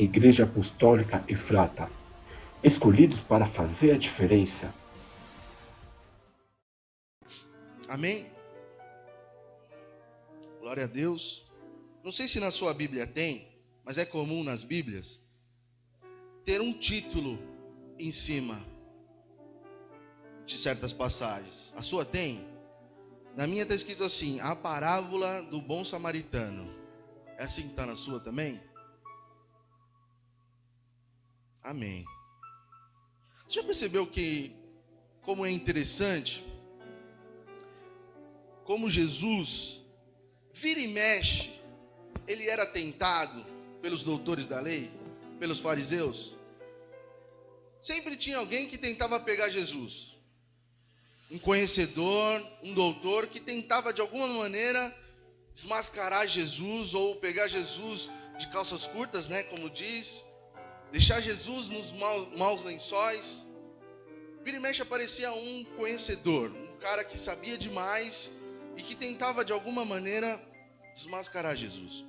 Igreja Apostólica Efrata, escolhidos para fazer a diferença. Amém? Glória a Deus. Não sei se na sua Bíblia tem, mas é comum nas Bíblias ter um título em cima de certas passagens. A sua tem? Na minha está escrito assim: a parábola do bom samaritano. É assim que está na sua também? Amém. Você já percebeu como é interessante? Como Jesus, vira e mexe, ele era tentado pelos doutores da lei, pelos fariseus. Sempre tinha alguém que tentava pegar Jesus. Um conhecedor, um doutor que tentava de alguma maneira desmascarar Jesus ou pegar Jesus de calças curtas, né, como diz, deixar Jesus nos maus lençóis. Vira e mexe aparecia um conhecedor, um cara que sabia demais e que tentava de alguma maneira desmascarar Jesus.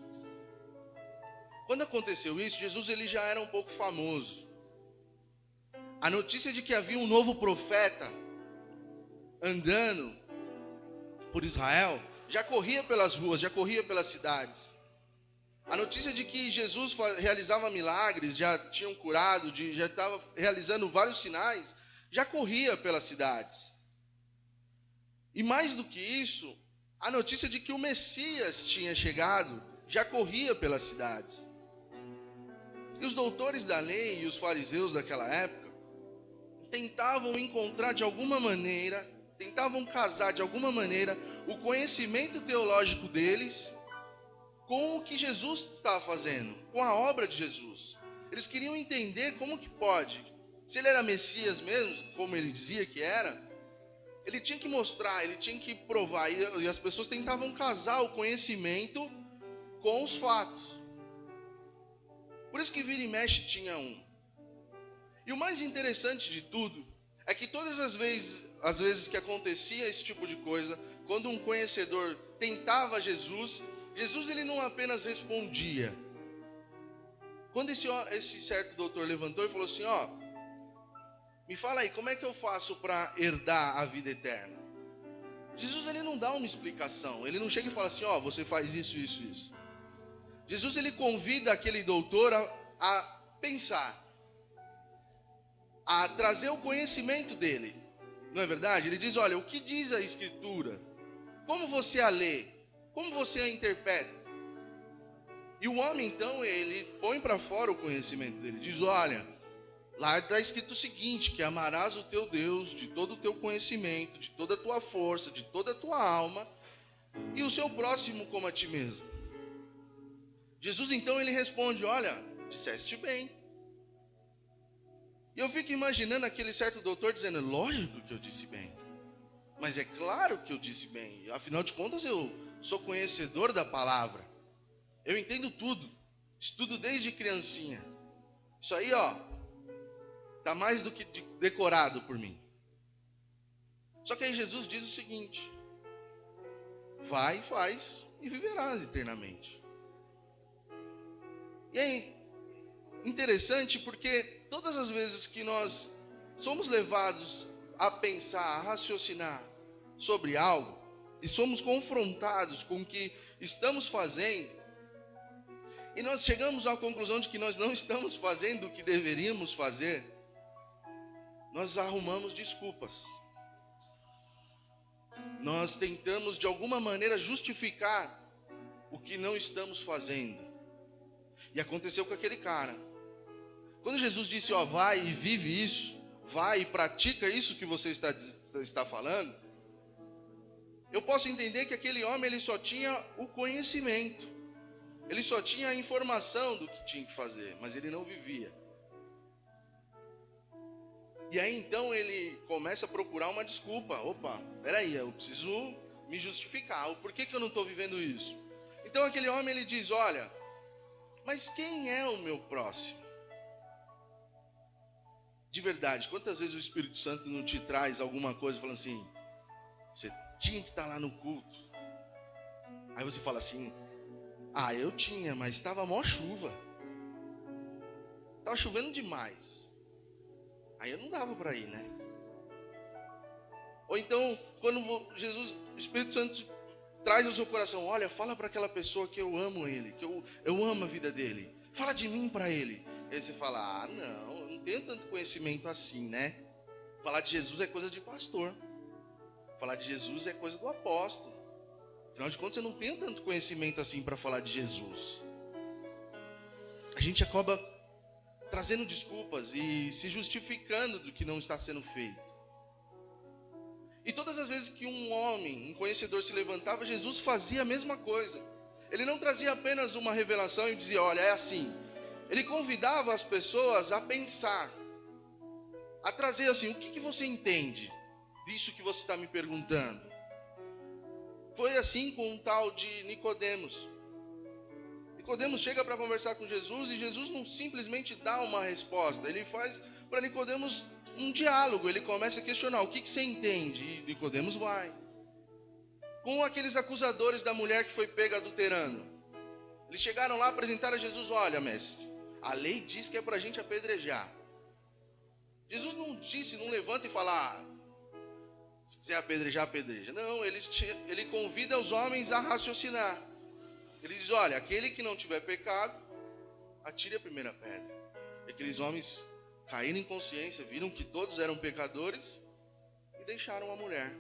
Quando aconteceu isso, Jesus ele já era um pouco famoso. A notícia de que havia um novo profeta andando por Israel já corria pelas ruas, já corria pelas cidades. A notícia de que Jesus realizava milagres, já tinham curado, já estava realizando vários sinais, já corria pelas cidades. E mais do que isso, a notícia de que o Messias tinha chegado já corria pelas cidades. E os doutores da lei e os fariseus daquela época tentavam encontrar de alguma maneira, tentavam casar de alguma maneira o conhecimento teológico deles com o que Jesus estava fazendo, com a obra de Jesus. Eles queriam entender como que pode. Se ele era Messias mesmo, como ele dizia que era, ele tinha que mostrar, ele tinha que provar. E as pessoas tentavam casar o conhecimento com os fatos. Por isso que vira e mexe tinha um. E o mais interessante de tudo é que todas as vezes que acontecia esse tipo de coisa, quando um conhecedor tentava Jesus, Jesus ele não apenas respondia. Quando esse certo doutor levantou e falou assim: me fala aí, como é que eu faço para herdar a vida eterna? Jesus ele não dá uma explicação, ele não chega e fala assim: você faz isso, isso, isso. Jesus ele convida aquele doutor a pensar, a trazer o conhecimento dele, não é verdade? Ele diz: olha, o que diz a Escritura? Como você a lê? Como você a interpreta? E o homem então, ele põe para fora o conhecimento dele, diz: olha, lá está escrito o seguinte, que amarás o teu Deus de todo o teu conhecimento, de toda a tua força, de toda a tua alma, e o seu próximo como a ti mesmo. Jesus então ele responde: olha, disseste bem. E eu fico imaginando aquele certo doutor dizendo: lógico que eu disse bem, mas é claro que eu disse bem, afinal de contas eu sou conhecedor da palavra, eu entendo tudo, estudo desde criancinha, isso aí está mais do que decorado por mim. Só que aí Jesus diz o seguinte: vai, faz e viverás eternamente. E é interessante porque todas as vezes que nós somos levados a pensar, a raciocinar sobre algo, e somos confrontados com o que estamos fazendo, e nós chegamos à conclusão de que nós não estamos fazendo o que deveríamos fazer, nós arrumamos desculpas. Nós tentamos de alguma maneira justificar o que não estamos fazendo. E aconteceu com aquele cara. Quando Jesus disse: vai e vive isso, vai e pratica isso que você está falando, eu posso entender que aquele homem ele só tinha o conhecimento, ele só tinha a informação do que tinha que fazer, mas ele não vivia. E aí então ele começa a procurar uma desculpa. Opa, peraí, eu preciso me justificar. Por que eu não estou vivendo isso? Então aquele homem ele diz: olha, mas quem é o meu próximo? De verdade, quantas vezes o Espírito Santo não te traz alguma coisa falando assim: você tinha que estar lá no culto. Aí você fala assim: eu tinha, mas estava mó chuva. Estava chovendo demais. Aí eu não dava para ir, né? Ou então, quando Jesus, o Espírito Santo traz ao seu coração, olha, fala para aquela pessoa que eu amo ele, que eu amo a vida dele. Fala de mim para ele. Aí você fala, não, eu não tenho tanto conhecimento assim, né? Falar de Jesus é coisa de pastor. Falar de Jesus é coisa do apóstolo. Afinal de contas, eu não tenho tanto conhecimento assim para falar de Jesus. A gente acaba trazendo desculpas e se justificando do que não está sendo feito. E todas as vezes que um homem, um conhecedor se levantava, Jesus fazia a mesma coisa. Ele não trazia apenas uma revelação e dizia, olha, é assim. Ele convidava as pessoas a pensar, a trazer assim, o que você entende disso que você está me perguntando? Foi assim com um tal de Nicodemos. Nicodemos chega para conversar com Jesus e Jesus não simplesmente dá uma resposta. Ele faz para Nicodemos um diálogo. Ele começa a questionar, o que você entende? E Nicodemos vai. Com aqueles acusadores da mulher que foi pega adulterando. Eles chegaram lá, apresentaram a Jesus, olha, mestre, a lei diz que é para a gente apedrejar. Jesus não disse, não levanta e fala, se quiser apedrejar, apedreja. Não, ele convida os homens a raciocinar. Ele diz, olha, aquele que não tiver pecado, atire a primeira pedra. E aqueles homens caíram em consciência, viram que todos eram pecadores e deixaram a mulher.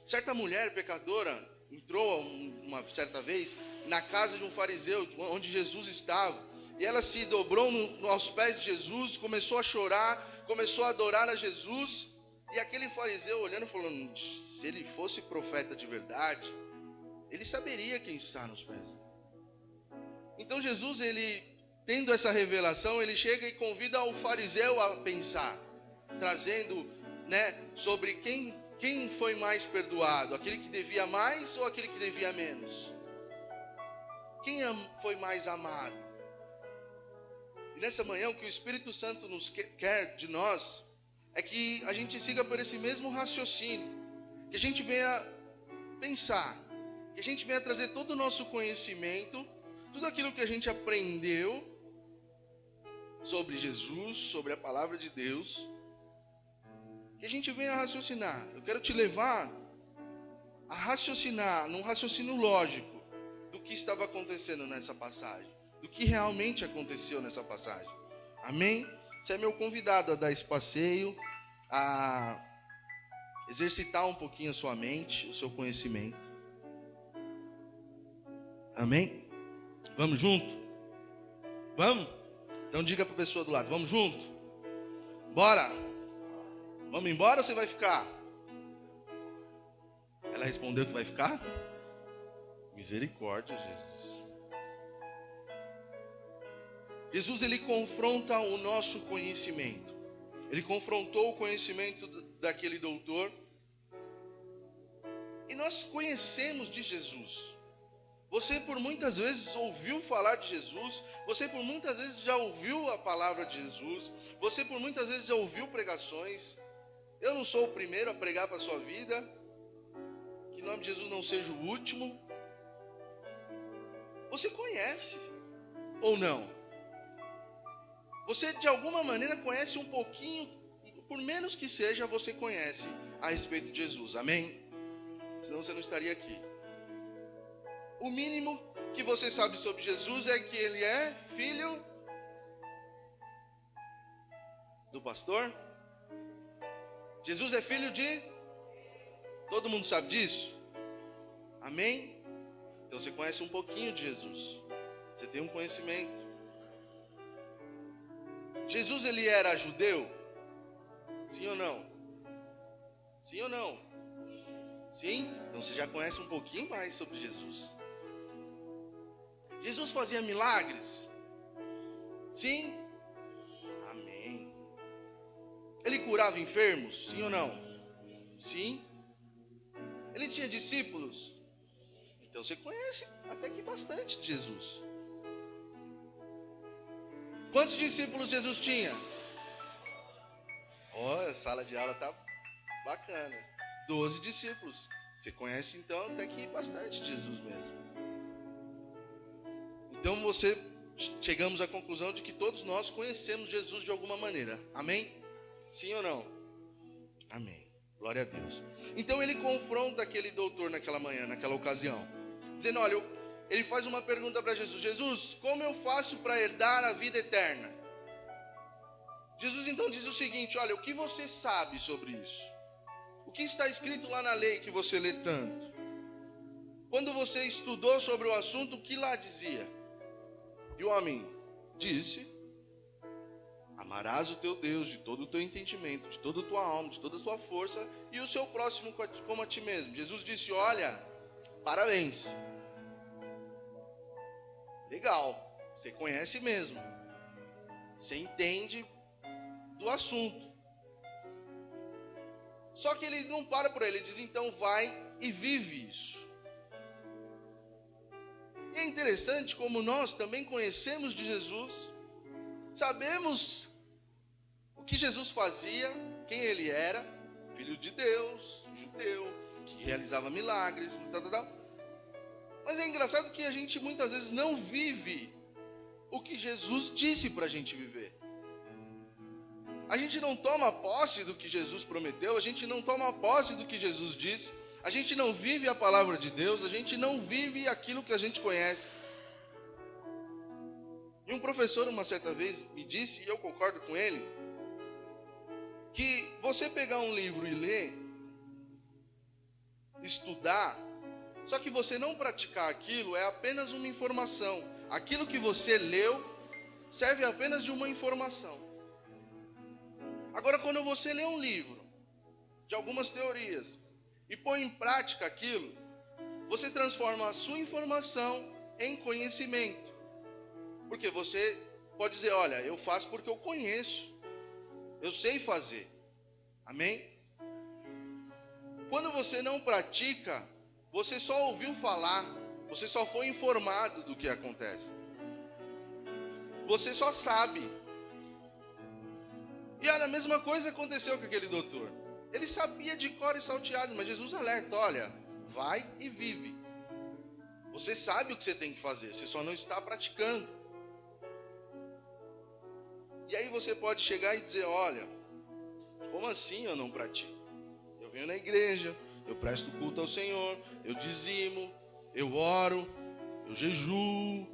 Certa mulher pecadora entrou uma certa vez na casa de um fariseu, onde Jesus estava, e ela se dobrou aos pés de Jesus, começou a chorar, começou a adorar a Jesus, e aquele fariseu olhando falando, se ele fosse profeta de verdade, ele saberia quem está nos pés. Então Jesus, ele tendo essa revelação, ele chega e convida o fariseu a pensar, trazendo, sobre quem foi mais perdoado, aquele que devia mais ou aquele que devia menos? Quem foi mais amado? E nessa manhã, o que o Espírito Santo nos quer de nós é que a gente siga por esse mesmo raciocínio, que a gente venha pensar, que a gente venha trazer todo o nosso conhecimento, tudo aquilo que a gente aprendeu sobre Jesus, sobre a palavra de Deus, que a gente venha raciocinar. Eu quero te levar a raciocinar, num raciocínio lógico, do que estava acontecendo nessa passagem, do que realmente aconteceu nessa passagem. Amém? Você é meu convidado a dar esse passeio, a exercitar um pouquinho a sua mente, o seu conhecimento. Amém? Vamos junto? Vamos? Então diga para a pessoa do lado, vamos junto? Bora! Vamos embora ou você vai ficar? Ela respondeu que vai ficar? Misericórdia, Jesus. Jesus, ele confronta o nosso conhecimento. Ele confrontou o conhecimento daquele doutor. E nós conhecemos de Jesus. Você por muitas vezes ouviu falar de Jesus. Você por muitas vezes já ouviu a palavra de Jesus. Você por muitas vezes já ouviu pregações. Eu não sou o primeiro a pregar para a sua vida. Que em nome de Jesus não seja o último. Você conhece ou não? Você de alguma maneira conhece um pouquinho, por menos que seja, você conhece a respeito de Jesus, amém? Senão você não estaria aqui. O mínimo que você sabe sobre Jesus é que ele é filho do pastor. Jesus é filho de... Todo mundo sabe disso? Amém? Então você conhece um pouquinho de Jesus. Você tem um conhecimento. Jesus, ele era judeu? Sim ou não? Sim ou não? Sim? Então você já conhece um pouquinho mais sobre Jesus. Jesus fazia milagres? Sim? Amém. Ele curava enfermos? Sim ou não? Sim? Ele tinha discípulos? Então você conhece até que bastante de Jesus. Quantos discípulos Jesus tinha? A sala de aula tá bacana. 12 discípulos. Você conhece então até que bastante Jesus mesmo. Então você chegamos à conclusão de que todos nós conhecemos Jesus de alguma maneira. Amém? Sim ou não? Amém. Glória a Deus. Então ele confronta aquele doutor naquela manhã, naquela ocasião, dizendo, olha, ele faz uma pergunta para Jesus. Jesus, como eu faço para herdar a vida eterna? Jesus então diz o seguinte, olha, o que você sabe sobre isso? O que está escrito lá na lei que você lê tanto? Quando você estudou sobre o assunto, o que lá dizia? E o homem disse, amarás o teu Deus de todo o teu entendimento, de toda a tua alma, de toda a tua força, e o seu próximo como a ti mesmo. Jesus disse, olha, parabéns. Legal, você conhece mesmo. Você entende do assunto. Só que ele não para por ele, ele diz, então vai e vive isso. E é interessante como nós também conhecemos de Jesus, sabemos o que Jesus fazia, quem ele era, filho de Deus, judeu, que realizava milagres, Mas é engraçado que a gente muitas vezes não vive o que Jesus disse para a gente viver. A gente não toma posse do que Jesus prometeu, a gente não toma posse do que Jesus disse, a gente não vive a palavra de Deus, a gente não vive aquilo que a gente conhece. E um professor uma certa vez me disse, e eu concordo com ele, que você pegar um livro e ler, estudar, só que você não praticar aquilo é apenas uma informação. Aquilo que você leu serve apenas de uma informação. Agora, quando você lê um livro de algumas teorias e põe em prática aquilo, você transforma a sua informação em conhecimento. Porque você pode dizer, olha, eu faço porque eu conheço, eu sei fazer. Amém? Quando você não pratica, você só ouviu falar, você só foi informado do que acontece. Você só sabe. E a mesma coisa aconteceu com aquele doutor. Ele sabia de cor e salteado, mas Jesus alerta, olha, vai e vive. Você sabe o que você tem que fazer, você só não está praticando. E aí você pode chegar e dizer, olha, como assim eu não pratico? Eu venho na igreja, eu presto culto ao Senhor, eu dizimo, eu oro, eu jejuo.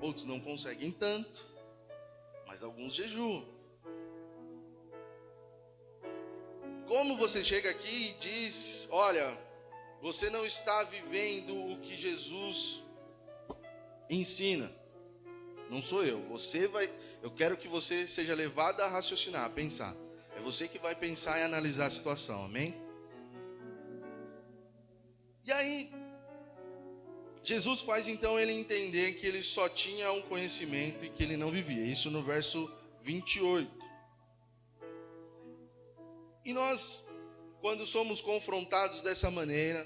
Outros não conseguem tanto, mas alguns jejuam. Como você chega aqui e diz, olha, você não está vivendo o que Jesus ensina. Não sou eu. Eu quero que você seja levado a raciocinar, a pensar. É você que vai pensar e analisar a situação, amém? E aí, Jesus faz então ele entender que ele só tinha um conhecimento e que ele não vivia. Isso no verso 28. E nós, quando somos confrontados dessa maneira,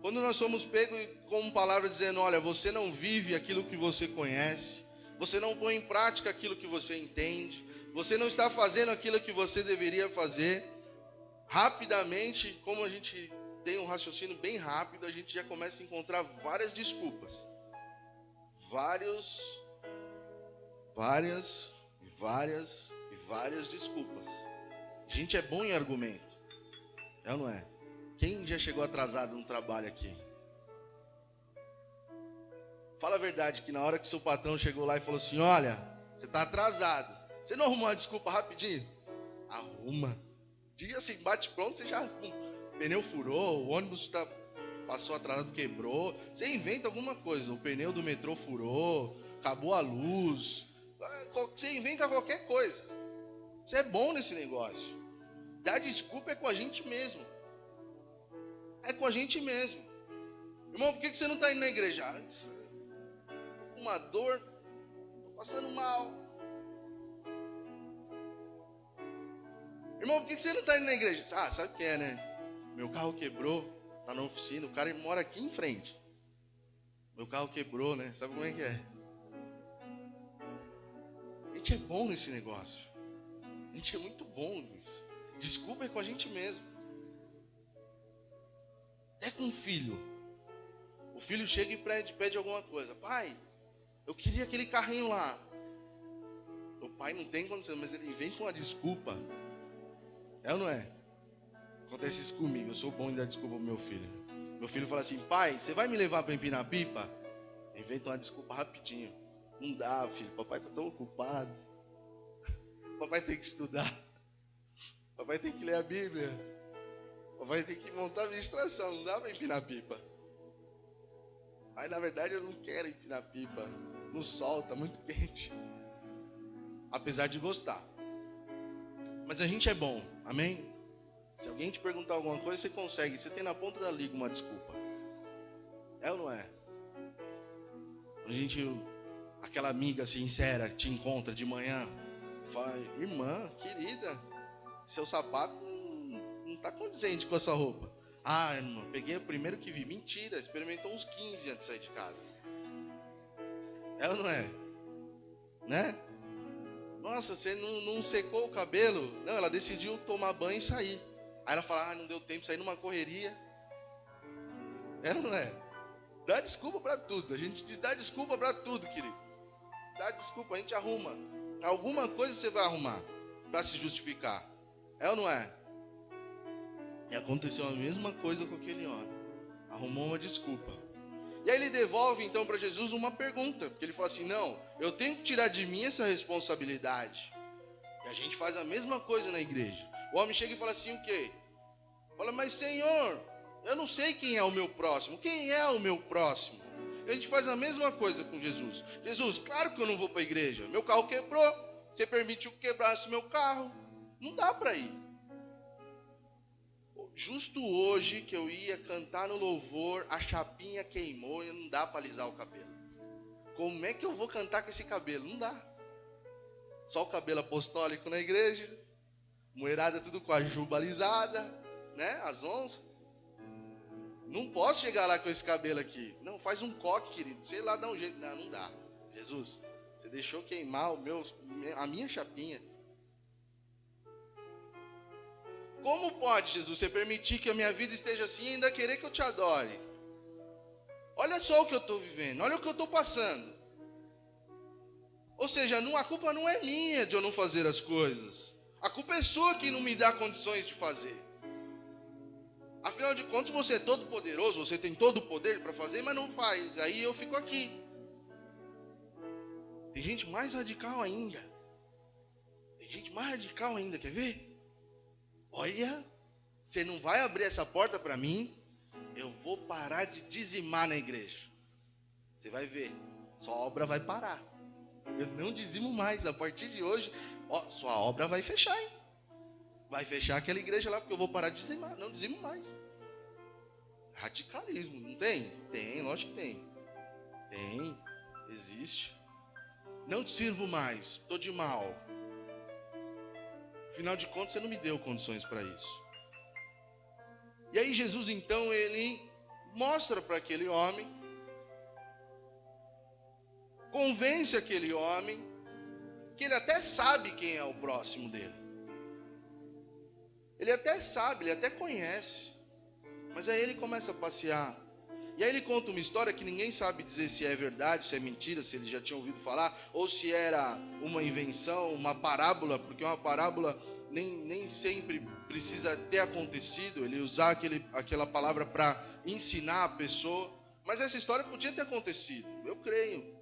quando nós somos pegos com palavra dizendo, olha, você não vive aquilo que você conhece, você não põe em prática aquilo que você entende, você não está fazendo aquilo que você deveria fazer, rapidamente, como a gente tem um raciocínio bem rápido, a gente já começa a encontrar várias desculpas. Várias desculpas. A gente é bom em argumento. É ou não é? Quem já chegou atrasado no trabalho aqui? Fala a verdade, que na hora que seu patrão chegou lá e falou assim, olha, você está atrasado. Você não arrumou uma desculpa rapidinho? Arruma. Diga assim, bate pronto, você já... O pneu furou, o ônibus passou atrasado, quebrou. Você inventa alguma coisa. O pneu do metrô furou, acabou a luz. Você inventa qualquer coisa. Você é bom nesse negócio. Dar desculpa é com a gente mesmo. É com a gente mesmo. Irmão, por que você não está indo na igreja? Tô com uma dor, tô passando mal. Irmão, por que você não está indo na igreja? Ah, sabe o que é, né? Meu carro quebrou, tá na oficina, o cara mora aqui em frente. Meu carro quebrou, né? Sabe como é que é? A gente é bom nesse negócio. A gente é muito bom nisso. Desculpa é com a gente mesmo. É com o filho. O filho chega e pede alguma coisa. Pai, Eu queria aquele carrinho lá. O pai não tem condição, mas ele vem com uma desculpa. É ou não é? Acontece isso comigo, eu sou bom em dar desculpa pro meu filho. Meu filho fala assim, pai, você vai me levar para empinar pipa? Inventa uma desculpa rapidinho. Não dá, filho, papai tá tão ocupado. Papai tem que estudar. Papai tem que ler a Bíblia. Papai tem que montar a administração, não dá para empinar pipa. Mas na verdade eu não quero empinar pipa. No sol, tá muito quente. Apesar de gostar. Mas a gente é bom, amém? Se alguém te perguntar alguma coisa, você consegue. Você tem na ponta da língua uma desculpa. É ou não é? Aquela amiga sincera te encontra de manhã, fala, irmã, querida, seu sapato não tá condizente com a sua roupa. Ah, irmã, peguei o primeiro que vi. Mentira, experimentou uns 15 antes de sair de casa. É ou não é? Né? Nossa, você não secou o cabelo? Não, ela decidiu tomar banho e sair. Aí ela fala, não deu tempo, sair numa correria. É ou não é? Dá desculpa para tudo. A gente diz, dá desculpa para tudo, querido. Dá desculpa, a gente arruma. Alguma coisa você vai arrumar para se justificar. É ou não é? E aconteceu a mesma coisa com aquele homem. Arrumou uma desculpa. E aí ele devolve então para Jesus uma pergunta. Porque ele fala assim, não, eu tenho que tirar de mim essa responsabilidade. E a gente faz a mesma coisa na igreja. O homem chega e fala assim, o quê? Fala, mas Senhor, eu não sei quem é o meu próximo. Quem é o meu próximo? A gente faz a mesma coisa com Jesus. Jesus, claro que eu não vou para a igreja. Meu carro quebrou. Você permitiu que quebrasse meu carro. Não dá para ir. Justo hoje que eu ia cantar no louvor, a chapinha queimou e não dá para alisar o cabelo. Como é que eu vou cantar com esse cabelo? Não dá. Só o cabelo apostólico na igreja. Moerada tudo com a juba alisada, né? As onças. Não posso chegar lá com esse cabelo aqui. Não, faz um coque, querido. Sei lá, dá um jeito. Não dá. Jesus, você deixou queimar a minha chapinha. Como pode, Jesus, você permitir que a minha vida esteja assim e ainda querer que eu te adore? Olha só o que eu estou vivendo. Olha o que eu estou passando. Ou seja, a culpa não é minha de eu não fazer as coisas. A culpa é sua que não me dá condições de fazer. Afinal de contas, você é todo poderoso, você tem todo o poder para fazer, mas não faz. Aí eu fico aqui. Tem gente mais radical ainda. Quer ver? Olha, você não vai abrir essa porta para mim, eu vou parar de dizimar na igreja. Você vai ver, sua obra vai parar. Eu não dizimo mais, a partir de hoje, sua obra vai fechar, hein? Vai fechar aquela igreja lá, porque eu vou parar de dizimar. Não dizimo mais. Radicalismo, não tem? Tem, lógico que tem. Tem, existe. Não te sirvo mais, estou de mal. Afinal de contas, você não me deu condições para isso. E aí Jesus, então, ele mostra para aquele homem, convence aquele homem, que ele até sabe quem é o próximo dele. Ele até sabe, ele até conhece. Mas aí ele começa a passear. E aí ele conta uma história que ninguém sabe dizer se é verdade, se é mentira, se ele já tinha ouvido falar, ou se era uma invenção, uma parábola, porque uma parábola nem sempre precisa ter acontecido, ele usar aquela palavra para ensinar a pessoa. Mas essa história podia ter acontecido, eu creio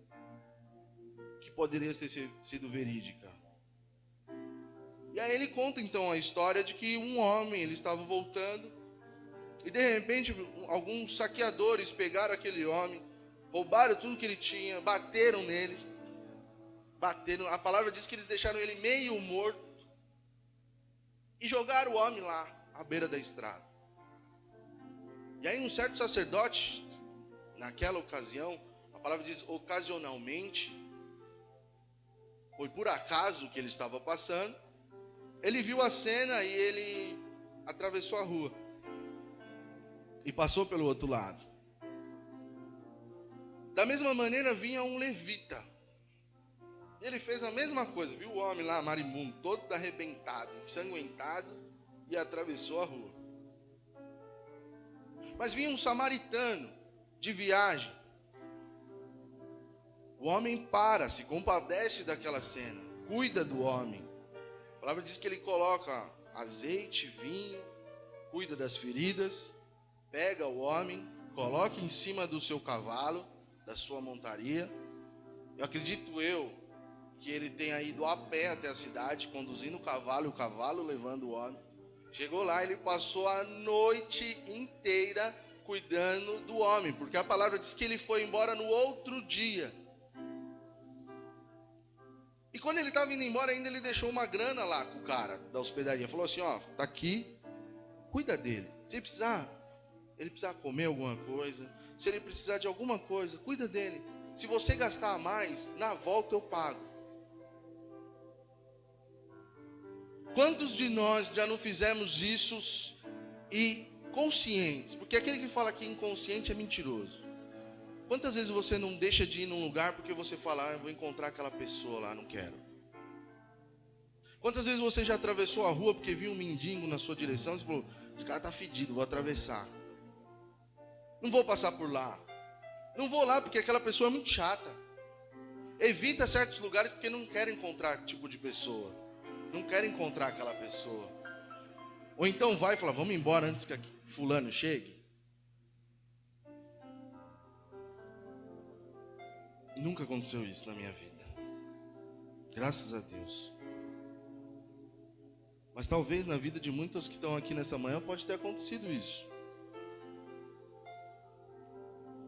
que poderia ter sido verídica. E aí ele conta então a história de que um homem, ele estava voltando, e de repente alguns saqueadores pegaram aquele homem, roubaram tudo que ele tinha, bateram nele, a palavra diz que eles deixaram ele meio morto, e jogaram o homem lá, à beira da estrada. E aí um certo sacerdote, naquela ocasião, a palavra diz ocasionalmente, foi por acaso que ele estava passando, ele viu a cena e ele atravessou a rua e passou pelo outro lado. Da mesma maneira vinha um levita. Ele fez a mesma coisa, viu o homem lá, marimundo, todo arrebentado, ensanguentado, e atravessou a rua. Mas vinha um samaritano de viagem. O homem se compadece daquela cena, cuida do homem. A palavra diz que ele coloca azeite, vinho, cuida das feridas, pega o homem, coloca em cima do seu cavalo, da sua montaria. Eu acredito que ele tenha ido a pé até a cidade, conduzindo o cavalo levando o homem. Chegou lá, ele passou a noite inteira cuidando do homem, porque a palavra diz que ele foi embora no outro dia. E quando ele estava indo embora, ainda ele deixou uma grana lá com o cara da hospedaria. Falou assim, ó, tá aqui, cuida dele. Se ele precisar comer alguma coisa, se ele precisar de alguma coisa, cuida dele. Se você gastar mais, na volta eu pago. Quantos de nós já não fizemos isso e conscientes? Porque aquele que fala que é inconsciente é mentiroso. Quantas vezes você não deixa de ir num lugar porque você fala, eu vou encontrar aquela pessoa lá, não quero. Quantas vezes você já atravessou a rua porque viu um mendigo na sua direção e você falou, esse cara tá fedido, vou atravessar. Não vou passar por lá. Não vou lá porque aquela pessoa é muito chata. Evita certos lugares porque não quer encontrar aquele tipo de pessoa. Não quer encontrar aquela pessoa. Ou então vai e fala, vamos embora antes que fulano chegue. Nunca aconteceu isso na minha vida. Graças a Deus. Mas talvez na vida de muitas que estão aqui nessa manhã pode ter acontecido isso.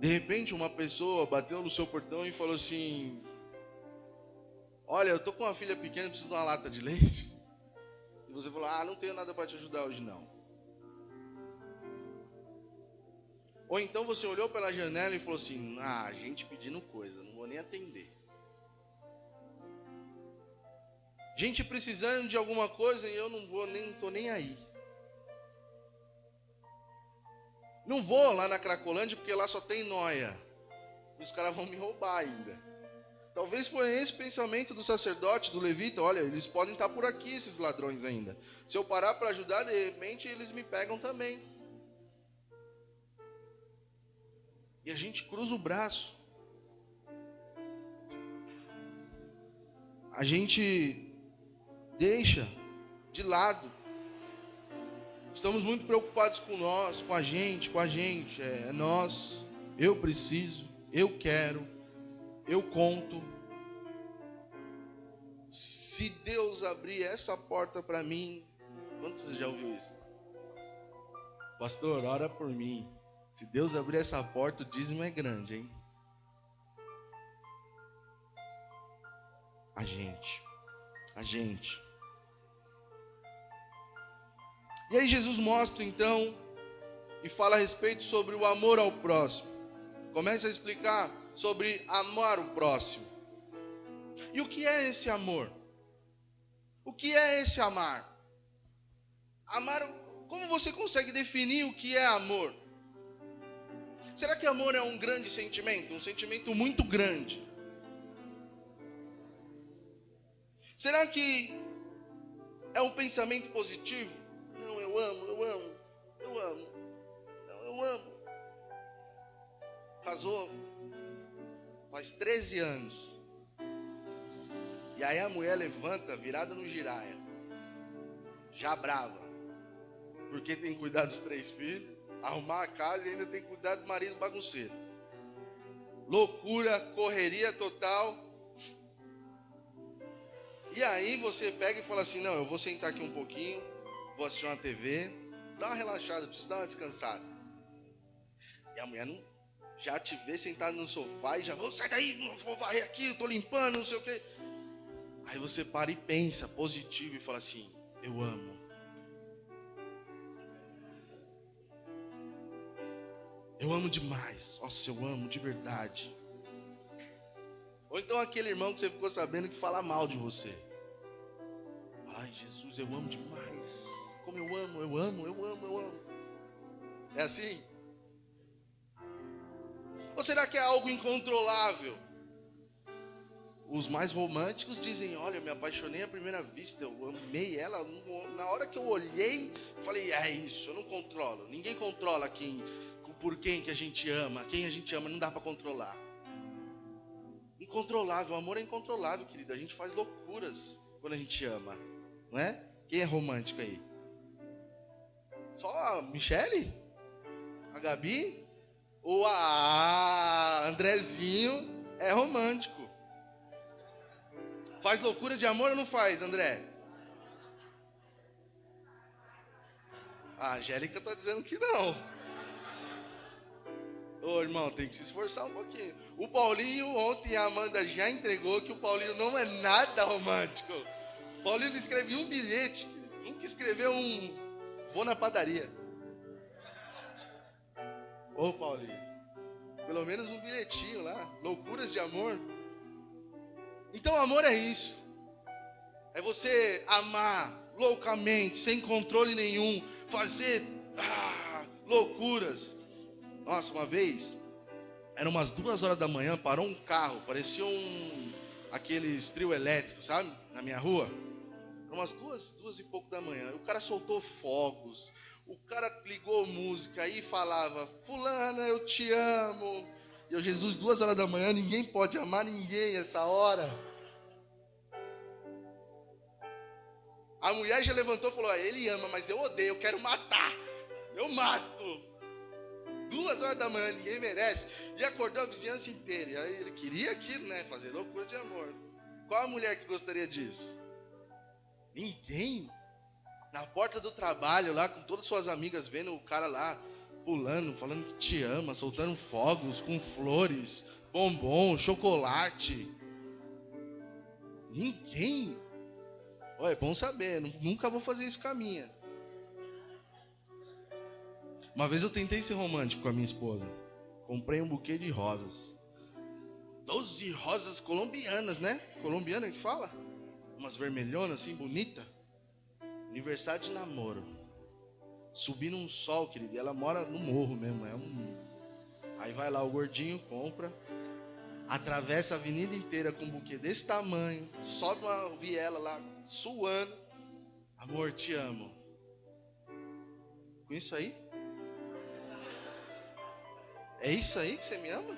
De repente uma pessoa bateu no seu portão e falou assim, olha, eu tô com uma filha pequena, preciso de uma lata de leite. E você falou, não tenho nada para te ajudar hoje não. Ou então você olhou pela janela e falou assim, gente pedindo coisa, não vou nem atender. Gente precisando de alguma coisa e eu não tô nem aí. Não vou lá na Cracolândia porque lá só tem nóia. Os caras vão me roubar ainda. Talvez foi esse pensamento do sacerdote, do levita. Olha, eles podem estar por aqui, esses ladrões ainda. Se eu parar para ajudar, de repente eles me pegam também. E a gente cruza o braço. A gente deixa de lado. Estamos muito preocupados com nós, com a gente. É nós, eu preciso, eu quero, eu conto. Se Deus abrir essa porta para mim, quantos já ouviu isso? Pastor, ora por mim. Se Deus abrir essa porta, o dízimo é grande, hein? A gente. E aí Jesus mostra então e fala a respeito sobre o amor ao próximo. Começa a explicar sobre amar o próximo. E o que é esse amor? O que é esse amar? Amar, como você consegue definir o que é amor? Será que amor é um grande sentimento? Um sentimento muito grande? Será que é um pensamento positivo? Não, eu amo. Casou faz 13 anos. E aí a mulher levanta, virada no giraia, já brava, porque tem que cuidar dos 3 filhos, arrumar a casa e ainda tem que cuidar do marido bagunceiro. Loucura, correria total. E aí você pega e fala assim, não, eu vou sentar aqui um pouquinho, vou assistir uma TV, dá uma relaxada, preciso dar uma descansada. E a mulher não, já te vê sentado no sofá e já, sai daí, não vou varrer aqui, eu tô limpando, não sei o quê. Aí você para e pensa positivo e fala assim, eu amo. Eu amo demais, nossa, eu amo de verdade. Ou então aquele irmão que você ficou sabendo que fala mal de você. Ai, Jesus, eu amo demais. Como eu amo. É assim? Ou será que é algo incontrolável? Os mais românticos dizem, olha, eu me apaixonei à primeira vista, eu amei ela. Na hora que eu olhei, falei, é isso, eu não controlo. Ninguém controla por quem que a gente ama. Quem a gente ama não dá para controlar. Incontrolável, o amor é incontrolável, querido. A gente faz loucuras quando a gente ama, não é? Quem é romântico aí? Só a Michele? A Gabi? Ou a Andrezinho é romântico? Faz loucura de amor ou não faz, André? A Angélica tá dizendo que não. Ô, irmão, tem que se esforçar um pouquinho. O Paulinho, ontem a Amanda já entregou que o Paulinho não é nada romântico. O Paulinho não escreveu um bilhete, nunca escreveu um vou na padaria. Ô, Paulinho, pelo menos um bilhetinho lá, loucuras de amor. Então, amor é isso. É você amar loucamente, sem controle nenhum, fazer loucuras. Nossa, uma vez, eram umas 2 horas da manhã, parou um carro, parecia aqueles trio elétricos, sabe? Na minha rua. Eram umas 2 e pouco da manhã. O cara soltou fogos, o cara ligou música e falava, fulana, eu te amo. E eu, Jesus, 2 horas da manhã, ninguém pode amar ninguém essa hora. A mulher já levantou e falou, ele ama, mas eu odeio, eu quero matar. Eu mato. 2 horas da manhã, ninguém merece. E acordou a vizinhança inteira. E aí ele queria aquilo, né? Fazer loucura de amor. Qual a mulher que gostaria disso? Ninguém. Na porta do trabalho, lá com todas suas amigas, vendo o cara lá pulando, falando que te ama, soltando fogos com flores, bombom, chocolate. Ninguém. Olha, é bom saber, nunca vou fazer isso com a minha. Uma vez eu tentei ser romântico com a minha esposa. Comprei um buquê de rosas. 12 rosas colombianas, né? Colombiana que fala? Umas vermelhonas assim, bonita. Aniversário de namoro. Subi num sol, querido. E ela mora no morro mesmo. Aí vai lá o gordinho, compra. Atravessa a avenida inteira com um buquê desse tamanho. Sobe uma viela lá, suando. Amor, te amo. Com isso aí? É isso aí que você me ama?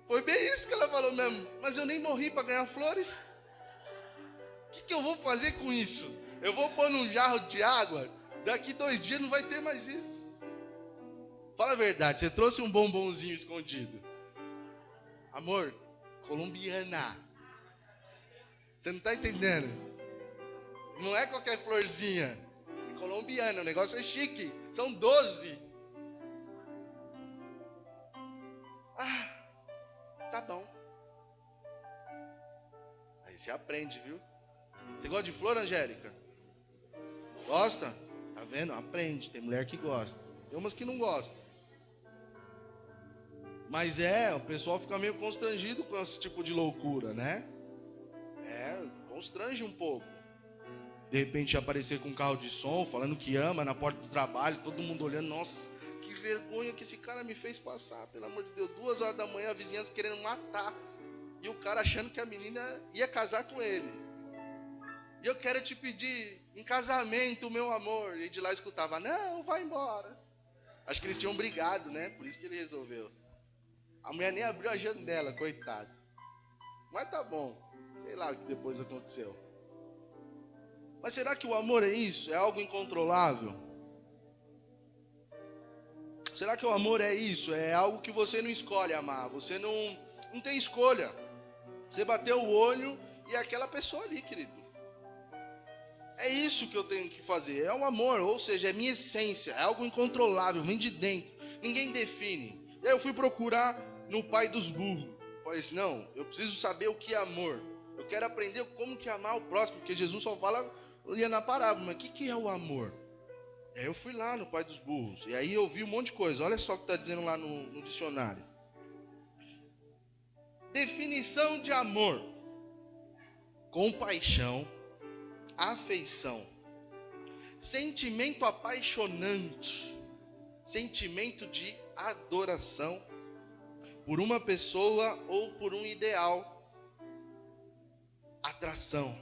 Foi bem isso que ela falou mesmo. Mas eu nem morri para ganhar flores. O que eu vou fazer com isso? Eu vou pôr num jarro de água. Daqui 2 dias não vai ter mais isso. Fala a verdade, você trouxe um bombonzinho escondido. Amor, colombiana. Você não está entendendo? Não é qualquer florzinha. É colombiana, o negócio é chique. São 12. Tá bom. Aí você aprende, viu? Você gosta de flor, Angélica? Gosta? Tá vendo? Aprende. Tem mulher que gosta. Tem umas que não gostam. Mas o pessoal fica meio constrangido com esse tipo de loucura, né? Constrange um pouco. De repente aparecer com um carro de som, falando que ama na porta do trabalho, todo mundo olhando, nossa, que vergonha que esse cara me fez passar, pelo amor de Deus, 2 horas da manhã, a vizinhança querendo matar, e o cara achando que a menina ia casar com ele. E eu quero te pedir em casamento, meu amor. E de lá eu escutava, não, vai embora. Acho que eles tinham brigado, né? Por isso que ele resolveu. A mulher nem abriu a janela, coitado. Mas tá bom, sei lá o que depois aconteceu. Mas será que o amor é isso? É algo incontrolável? Será que o amor é isso? É algo que você não escolhe amar. Você não tem escolha. Você bateu o olho e é aquela pessoa ali, querido. É isso que eu tenho que fazer. É o amor, ou seja, é minha essência. É algo incontrolável, vem de dentro. Ninguém define. E aí eu fui procurar no pai dos burros. Falei assim, não, eu preciso saber o que é amor. Eu quero aprender como que é amar o próximo, porque Jesus só fala ali na parábola. Mas o que é o amor? E aí eu fui lá no pai dos burros. E aí eu vi um monte de coisa. Olha só o que está dizendo lá no dicionário. Definição de amor: compaixão, afeição, sentimento apaixonante, sentimento de adoração por uma pessoa ou por um ideal, atração,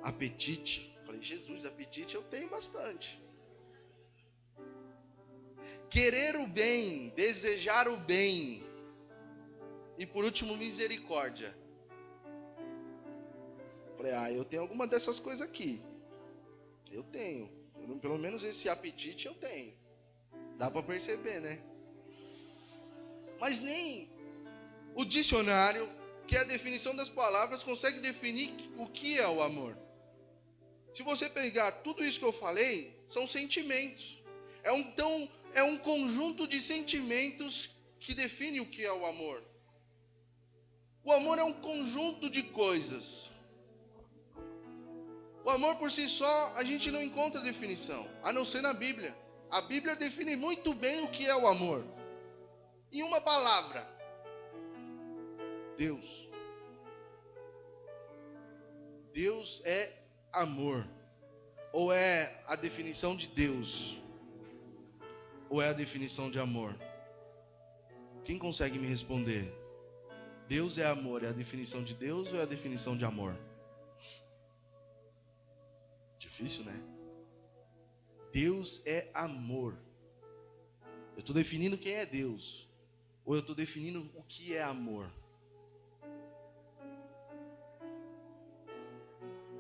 apetite. Falei, Jesus, apetite eu tenho bastante. Querer o bem, desejar o bem, E por último, misericórdia. Falei, eu tenho alguma dessas coisas aqui. Eu tenho. Pelo menos esse apetite eu tenho. Dá para perceber, né? Mas nem o dicionário, que é a definição das palavras, consegue definir o que é o amor. Se você pegar tudo isso que eu falei, são sentimentos. É um conjunto de sentimentos que define o que é o amor. O amor é um conjunto de coisas. O amor por si só, a gente não encontra definição, a não ser na Bíblia. A Bíblia define muito bem o que é o amor. Em uma palavra: Deus. Deus é amor. Ou é a definição de Deus? Ou é a definição de amor? Quem consegue me responder? Deus é amor, é a definição de Deus ou é a definição de amor? Difícil, né? Deus é amor. Eu estou definindo quem é Deus, ou eu estou definindo o que é amor?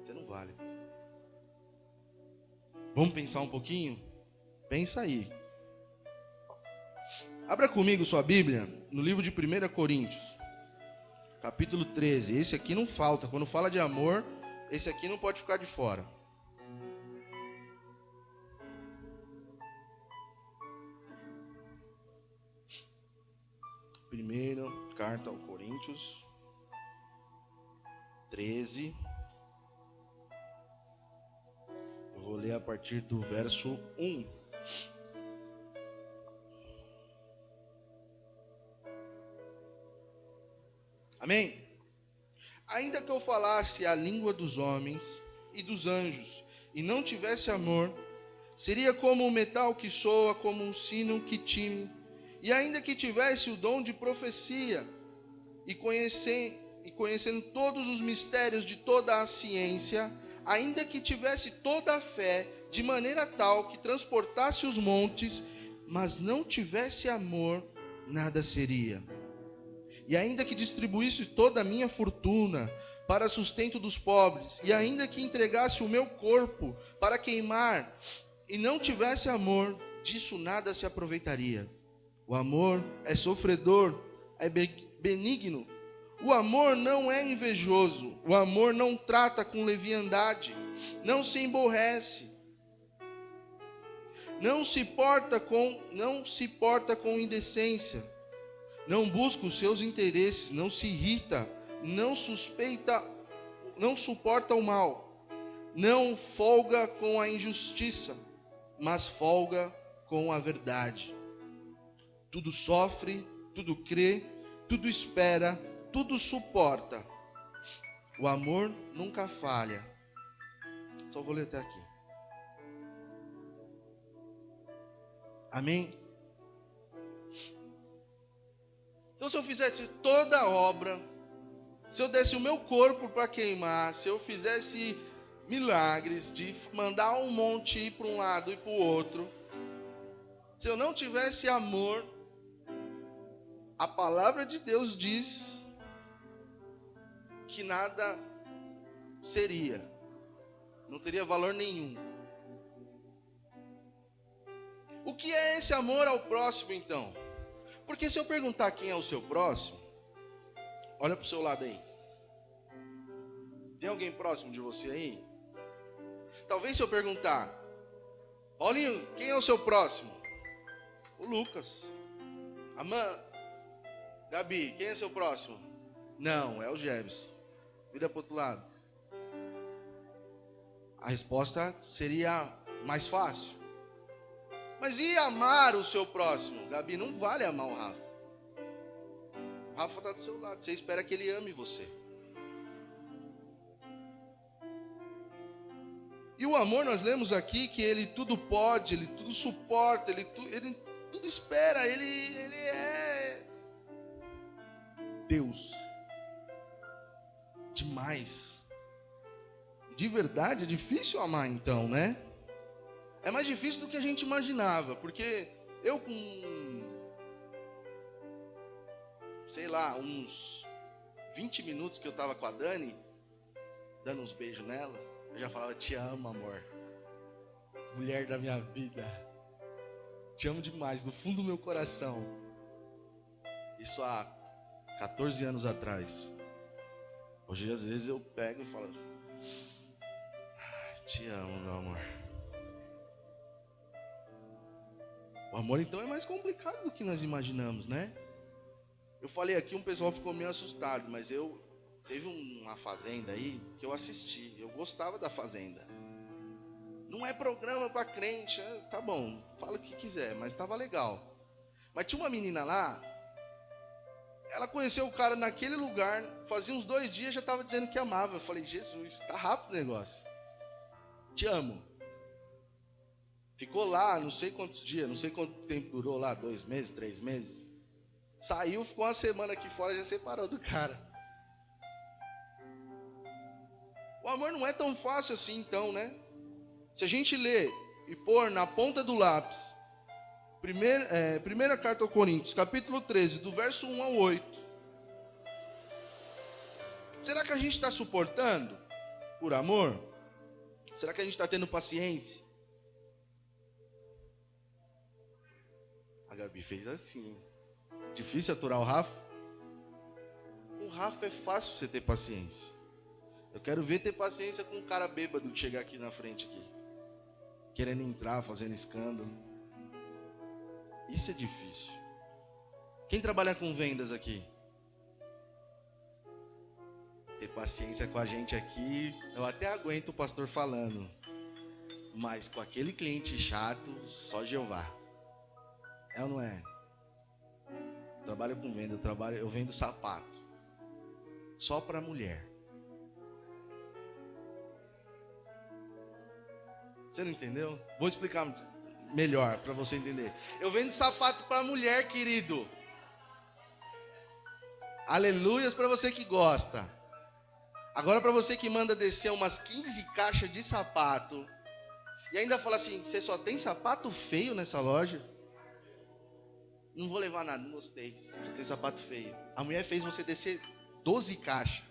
Você não vale. Vamos pensar um pouquinho? Pensa aí. Abra comigo sua Bíblia no livro de 1 Coríntios, capítulo 13. Esse aqui não falta. Quando fala de amor, esse aqui não pode ficar de fora. Primeira carta aos Coríntios 13. Eu vou ler a partir do verso 1. Amém? Ainda que eu falasse a língua dos homens e dos anjos, e não tivesse amor, seria como um metal que soa, como um sino que tine. E ainda que tivesse o dom de profecia, e conhecendo todos os mistérios de toda a ciência, ainda que tivesse toda a fé, de maneira tal que transportasse os montes, mas não tivesse amor, nada seria. E ainda que distribuísse toda a minha fortuna para sustento dos pobres, e ainda que entregasse o meu corpo para queimar, e não tivesse amor, disso nada se aproveitaria. O amor é sofredor, é benigno. O amor não é invejoso. O amor não trata com leviandade, não se emborrece, não se porta com indecência, não busca os seus interesses, não se irrita, não suporta o mal, não folga com a injustiça, mas folga com a verdade. Tudo sofre, tudo crê, tudo espera, tudo suporta. O amor nunca falha. Só vou ler até aqui. Amém? Então, se eu fizesse toda a obra, se eu desse o meu corpo para queimar, se eu fizesse milagres de mandar um monte ir para um lado e para o outro, se eu não tivesse amor, a palavra de Deus diz que nada seria, não teria valor nenhum. O que é esse amor ao próximo, então? Porque se eu perguntar quem é o seu próximo, olha para o seu lado aí. Tem alguém próximo de você aí? Talvez se eu perguntar, Paulinho, quem é o seu próximo? O Lucas. Gabi, quem é seu próximo? Não, é o Jebson. Vira para o outro lado. A resposta seria mais fácil. Mas e amar o seu próximo? Gabi, não vale amar o Rafa. O Rafa está do seu lado. Você espera que ele ame você. E o amor, nós lemos aqui que ele tudo pode, ele tudo suporta, ele tudo espera. Ele é Deus. Demais. De verdade, é difícil amar então, né? É mais difícil do que a gente imaginava, porque eu com sei lá, uns 20 minutos que eu tava com a Dani, dando uns beijos nela, eu já falava, te amo, amor. Mulher da minha vida. Te amo demais, do fundo do meu coração. Isso há 14 anos atrás. Hoje, às vezes, eu pego e falo, te amo, meu amor. O amor, então, é mais complicado do que nós imaginamos, né? Eu falei aqui, um pessoal ficou meio assustado, mas teve uma fazenda aí que eu assisti. Eu gostava da fazenda. Não é programa para crente, tá bom, fala o que quiser, mas tava legal. Mas tinha uma menina lá, ela conheceu o cara naquele lugar, fazia uns 2 dias já estava dizendo que amava. Eu falei, Jesus, tá rápido o negócio. Te amo. Ficou lá, não sei quantos dias, não sei quanto tempo durou lá, 2 meses, 3 meses. Saiu, ficou uma semana aqui fora, já separou do cara. O amor não é tão fácil assim então, né? Se a gente ler e pôr na ponta do lápis, primeira carta aos Coríntios, capítulo 13, do verso 1 ao 8. Será que a gente está suportando por amor? Será que a gente está tendo paciência? A Gabi fez assim. Difícil aturar o Rafa? O Rafa é fácil você ter paciência. Eu quero ver ter paciência com um cara bêbado que chegar aqui na frente aqui, querendo entrar, fazendo escândalo. Isso é difícil. Quem trabalha com vendas aqui? Ter paciência com a gente aqui, eu até aguento o pastor falando. Mas com aquele cliente chato, só Jeová. É ou não é? Eu trabalho com venda, eu vendo sapato. Só para mulher. Você não entendeu? Vou explicar melhor para você entender. Eu vendo sapato para mulher, querido. Aleluias para você que gosta. Agora para você que manda descer umas 15 caixas de sapato e ainda fala assim, você só tem sapato feio nessa loja? Não vou levar nada, não gostei. Só tem sapato feio. A mulher fez você descer 12 caixas.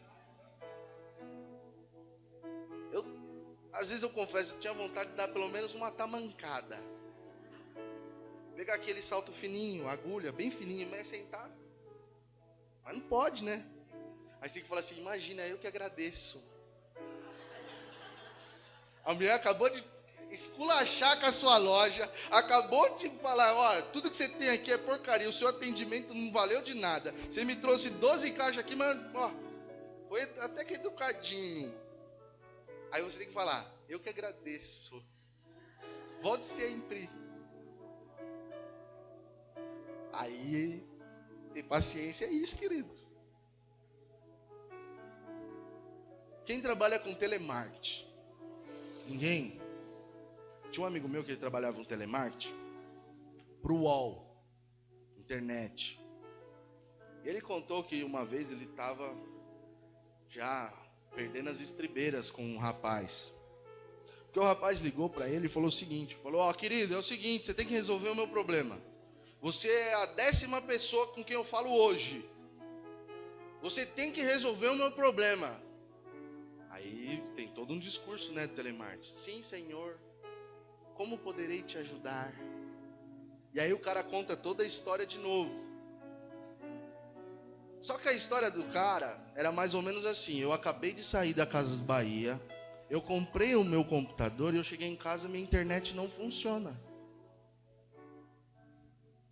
Às vezes eu confesso, eu tinha vontade de dar pelo menos uma tamancada. Pegar aquele salto fininho, agulha, bem fininho, mas sentar. Mas não pode, né? Aí você tem que falar assim, imagina, eu que agradeço. A mulher acabou de esculachar com a sua loja, acabou de falar, ó, tudo que você tem aqui é porcaria, o seu atendimento não valeu de nada. Você me trouxe 12 caixas aqui, mas, ó, foi até que educadinho. Aí você tem que falar, eu que agradeço. Volte sempre. Aí, ter paciência é isso, querido. Quem trabalha com telemarketing? Ninguém? Tinha um amigo meu que ele trabalhava com telemarketing pro UOL, internet. E ele contou que uma vez ele estava já perdendo as estribeiras com um rapaz. Porque o rapaz ligou para ele e falou o seguinte, falou, ó, querido, é o seguinte, você tem que resolver o meu problema. Você é a 10ª pessoa com quem eu falo hoje. Você tem que resolver o meu problema. Aí tem todo um discurso, né, do telemarketing. Sim, senhor. Como poderei te ajudar? E aí o cara conta toda a história de novo. Só que a história do cara era mais ou menos assim. Eu acabei de sair da Casas Bahia. Eu comprei o meu computador e eu cheguei em casa e minha internet não funciona.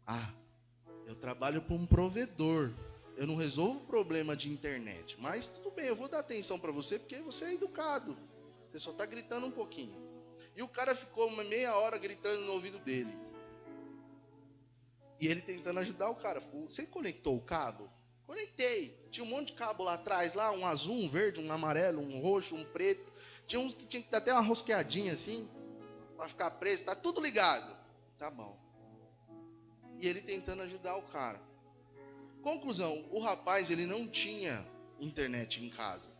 Ah, eu trabalho para um provedor. Eu não resolvo problema de internet. Mas tudo bem, eu vou dar atenção para você porque você é educado. Você só está gritando um pouquinho. E o cara ficou uma meia hora gritando no ouvido dele. E ele tentando ajudar o cara. Você conectou o cabo? Conectei. Tinha um monte de cabo lá atrás, lá, um azul, um verde, um amarelo, um roxo, um preto. Tinha uns que tinha que dar até uma rosqueadinha assim, para ficar preso. Tá tudo ligado. Tá bom. E ele tentando ajudar o cara. Conclusão, o rapaz, ele não tinha internet em casa.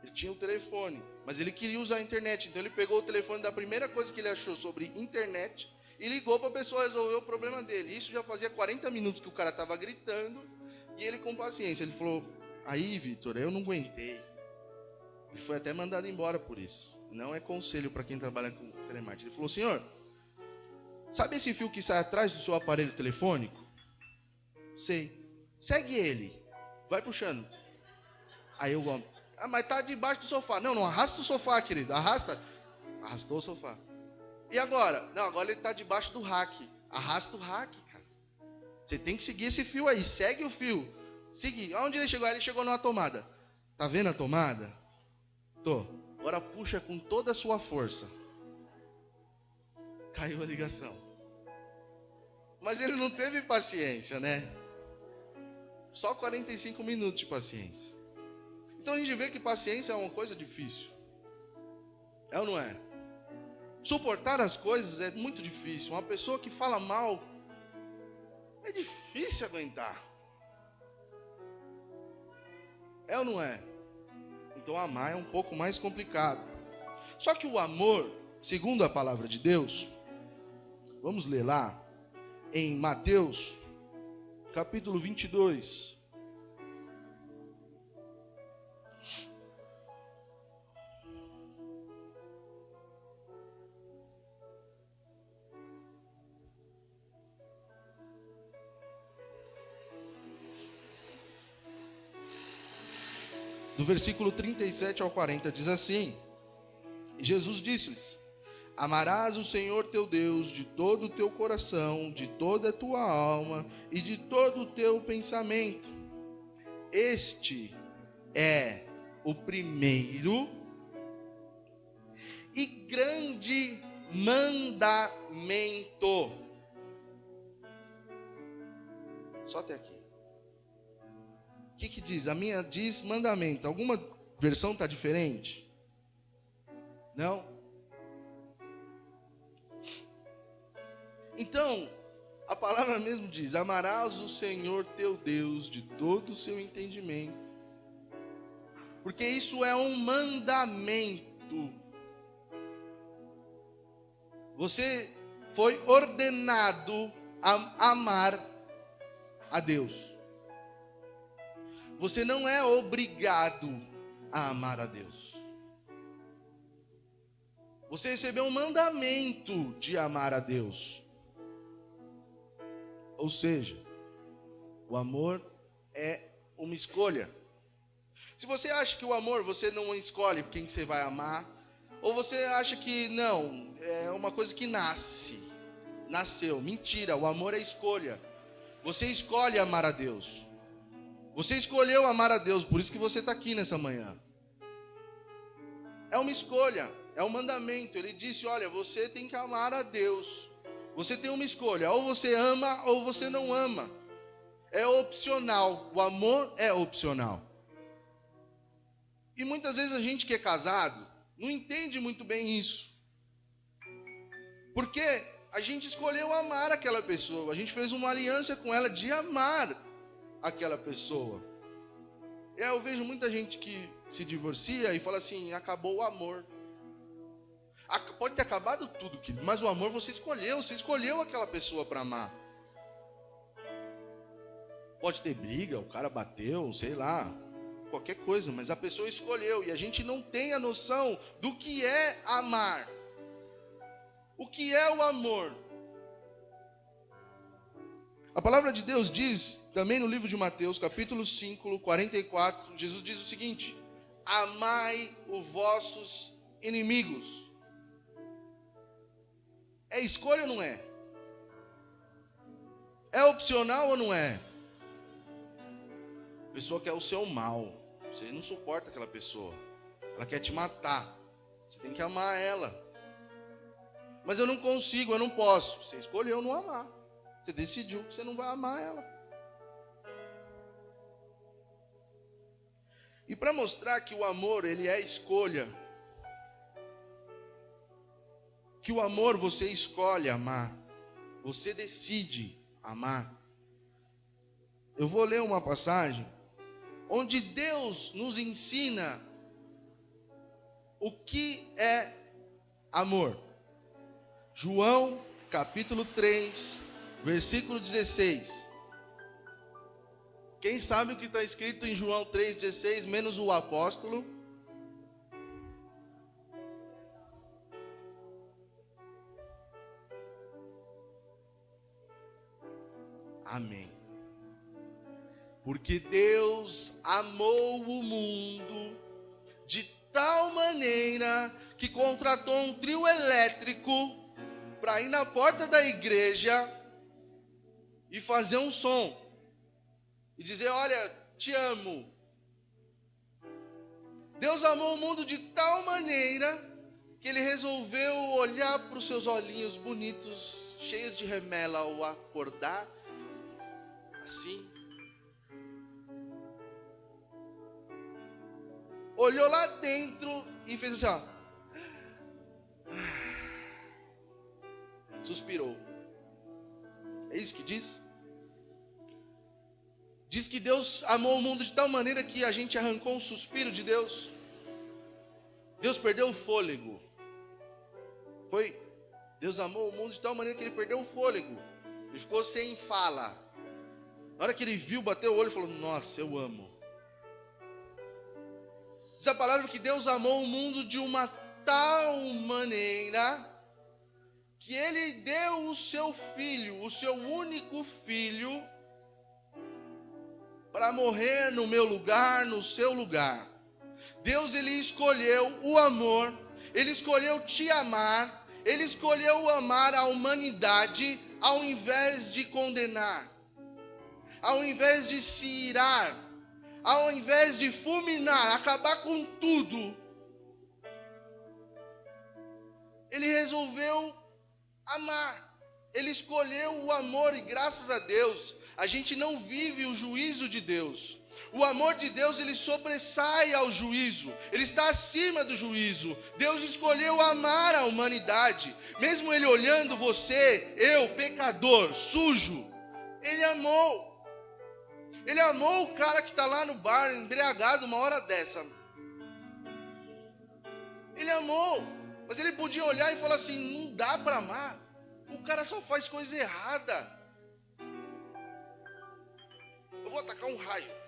Ele tinha o telefone, mas ele queria usar a internet. Então ele pegou o telefone da primeira coisa que ele achou sobre internet e ligou para a pessoa resolver o problema dele. Isso já fazia 40 minutos que o cara estava gritando, e ele com paciência, ele falou, aí Vitor, eu não aguentei. Ele foi até mandado embora por isso. Não é conselho para quem trabalha com telemarketing. Ele falou, senhor, sabe esse fio que sai atrás do seu aparelho telefônico? Sei. Segue ele. Vai puxando. Aí eu vou. Mas tá debaixo do sofá. Não, não arrasta o sofá, querido. Arrasta. Arrastou o sofá. E agora? Não, agora ele tá debaixo do rack. Arrasta o rack, cara. Você tem que seguir esse fio aí. Segue o fio. Seguir. Aonde ele chegou? Ele chegou numa tomada. Tá vendo a tomada? Tô. Agora puxa com toda a sua força. Caiu a ligação. Mas ele não teve paciência, né? Só 45 minutos de paciência. Então a gente vê que paciência é uma coisa difícil. É ou não é? Suportar as coisas é muito difícil. Uma pessoa que fala mal, é difícil aguentar. É ou não é? Então amar é um pouco mais complicado. Só que o amor, segundo a palavra de Deus, vamos ler lá, em Mateus, capítulo 22. Do versículo 37 ao 40, diz assim, Jesus disse-lhes, amarás o Senhor teu Deus de todo o teu coração, de toda a tua alma e de todo o teu pensamento. Este é o primeiro e grande mandamento. Só até aqui. O que diz? A minha diz mandamento. Alguma versão está diferente? Não? Então, a palavra mesmo diz, amarás o Senhor teu Deus de todo o seu entendimento. Porque isso é um mandamento. Você foi ordenado a amar a Deus. Você não é obrigado a amar a Deus. Você recebeu um mandamento de amar a Deus. Ou seja, o amor é uma escolha. Se você acha que o amor você não escolhe quem você vai amar, ou você acha que não, é uma coisa que nasceu. Mentira, o amor é escolha. Você escolhe amar a Deus. Você escolheu amar a Deus, por isso que você está aqui nessa manhã. É uma escolha, é um mandamento. Ele disse, olha, você tem que amar a Deus. Você tem uma escolha, ou você ama ou você não ama. É opcional, o amor é opcional. E muitas vezes a gente que é casado, não entende muito bem isso. Porque a gente escolheu amar aquela pessoa, a gente fez uma aliança com ela de amar aquela pessoa. E aí eu vejo muita gente que se divorcia e fala assim, acabou o amor. Pode ter acabado tudo, querido, mas o amor você escolheu aquela pessoa para amar. Pode ter briga, o cara bateu, sei lá, qualquer coisa, mas a pessoa escolheu, e a gente não tem a noção do que é amar. O que é o amor? A palavra de Deus diz, também no livro de Mateus, capítulo 5, 44, Jesus diz o seguinte, amai os vossos inimigos. É escolha ou não é? É opcional ou não é? A pessoa quer o seu mal. Você não suporta aquela pessoa. Ela quer te matar. Você tem que amar ela. Mas eu não consigo, eu não posso. Você escolheu não amar. Você decidiu que você não vai amar ela. E para mostrar que o amor, ele é escolha, que o amor você escolhe amar, você decide amar. Eu vou ler uma passagem onde Deus nos ensina o que é amor. João capítulo 3, versículo 16. Quem sabe o que está escrito em João 3,16, menos o apóstolo? Amém. Porque Deus amou o mundo de tal maneira que contratou um trio elétrico para ir na porta da igreja e fazer um som. E dizer, olha, te amo. Deus amou o mundo de tal maneira que Ele resolveu olhar para os seus olhinhos bonitos, cheios de remela ao acordar, assim. Olhou lá dentro e fez assim, ó. Suspirou. É isso que diz? Diz que Deus amou o mundo de tal maneira que a gente arrancou um suspiro de Deus. Deus perdeu o fôlego. Foi? Deus amou o mundo de tal maneira que Ele perdeu o fôlego. Ele ficou sem fala. Na hora que Ele viu, bateu o olho e falou, nossa, eu amo. Diz a palavra que Deus amou o mundo de uma tal maneira que Ele deu o seu filho, o seu único filho, para morrer no meu lugar, no seu lugar. Deus, Ele escolheu o amor, Ele escolheu te amar, Ele escolheu amar a humanidade ao invés de condenar, ao invés de se irar, ao invés de fulminar, acabar com tudo. Ele resolveu amar, Ele escolheu o amor e graças a Deus, a gente não vive o juízo de Deus. O amor de Deus, ele sobressai ao juízo. Ele está acima do juízo. Deus escolheu amar a humanidade. Mesmo Ele olhando você, eu, pecador, sujo, Ele amou. Ele amou o cara que está lá no bar, embriagado, uma hora dessa. Ele amou. Mas Ele podia olhar e falar assim, não dá para amar. O cara só faz coisa errada. Eu vou atacar um raio.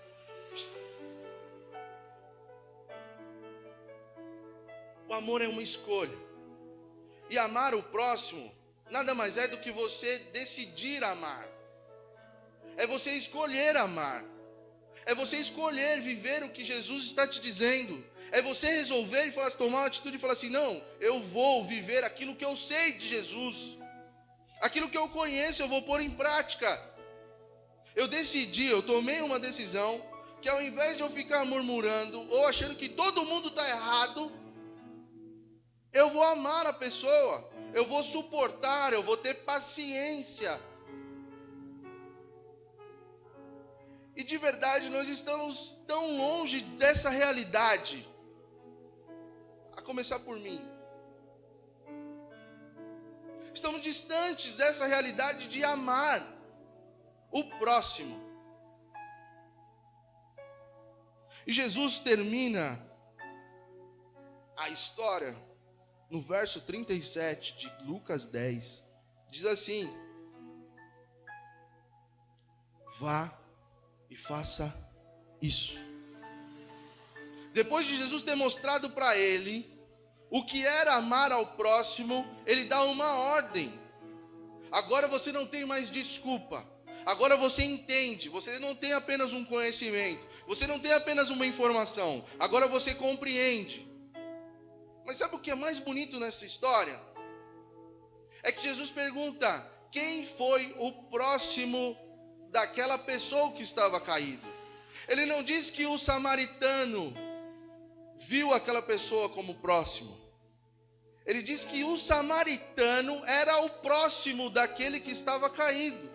O amor é uma escolha. E amar o próximo nada mais é do que você decidir amar. É você escolher amar. É você escolher viver o que Jesus está te dizendo. É você resolver e falar, tomar uma atitude e falar assim, não, eu vou viver aquilo que eu sei de Jesus. Aquilo que eu conheço eu vou pôr em prática. Eu decidi, eu tomei uma decisão que ao invés de eu ficar murmurando ou achando que todo mundo está errado, eu vou amar a pessoa, eu vou suportar, eu vou ter paciência. E de verdade nós estamos tão longe dessa realidade, a começar por mim. Estamos distantes dessa realidade de amar o próximo. E Jesus termina a história no verso 37 de Lucas 10. Diz assim: vá e faça isso. Depois de Jesus ter mostrado para ele o que era amar ao próximo, ele dá uma ordem. Agora você não tem mais desculpa. Agora você entende. Você não tem apenas um conhecimento. Você não tem apenas uma informação, agora você compreende. Mas sabe o que é mais bonito nessa história? É que Jesus pergunta, quem foi o próximo daquela pessoa que estava caído? Ele não diz que o samaritano viu aquela pessoa como próximo. Ele diz que o samaritano era o próximo daquele que estava caído.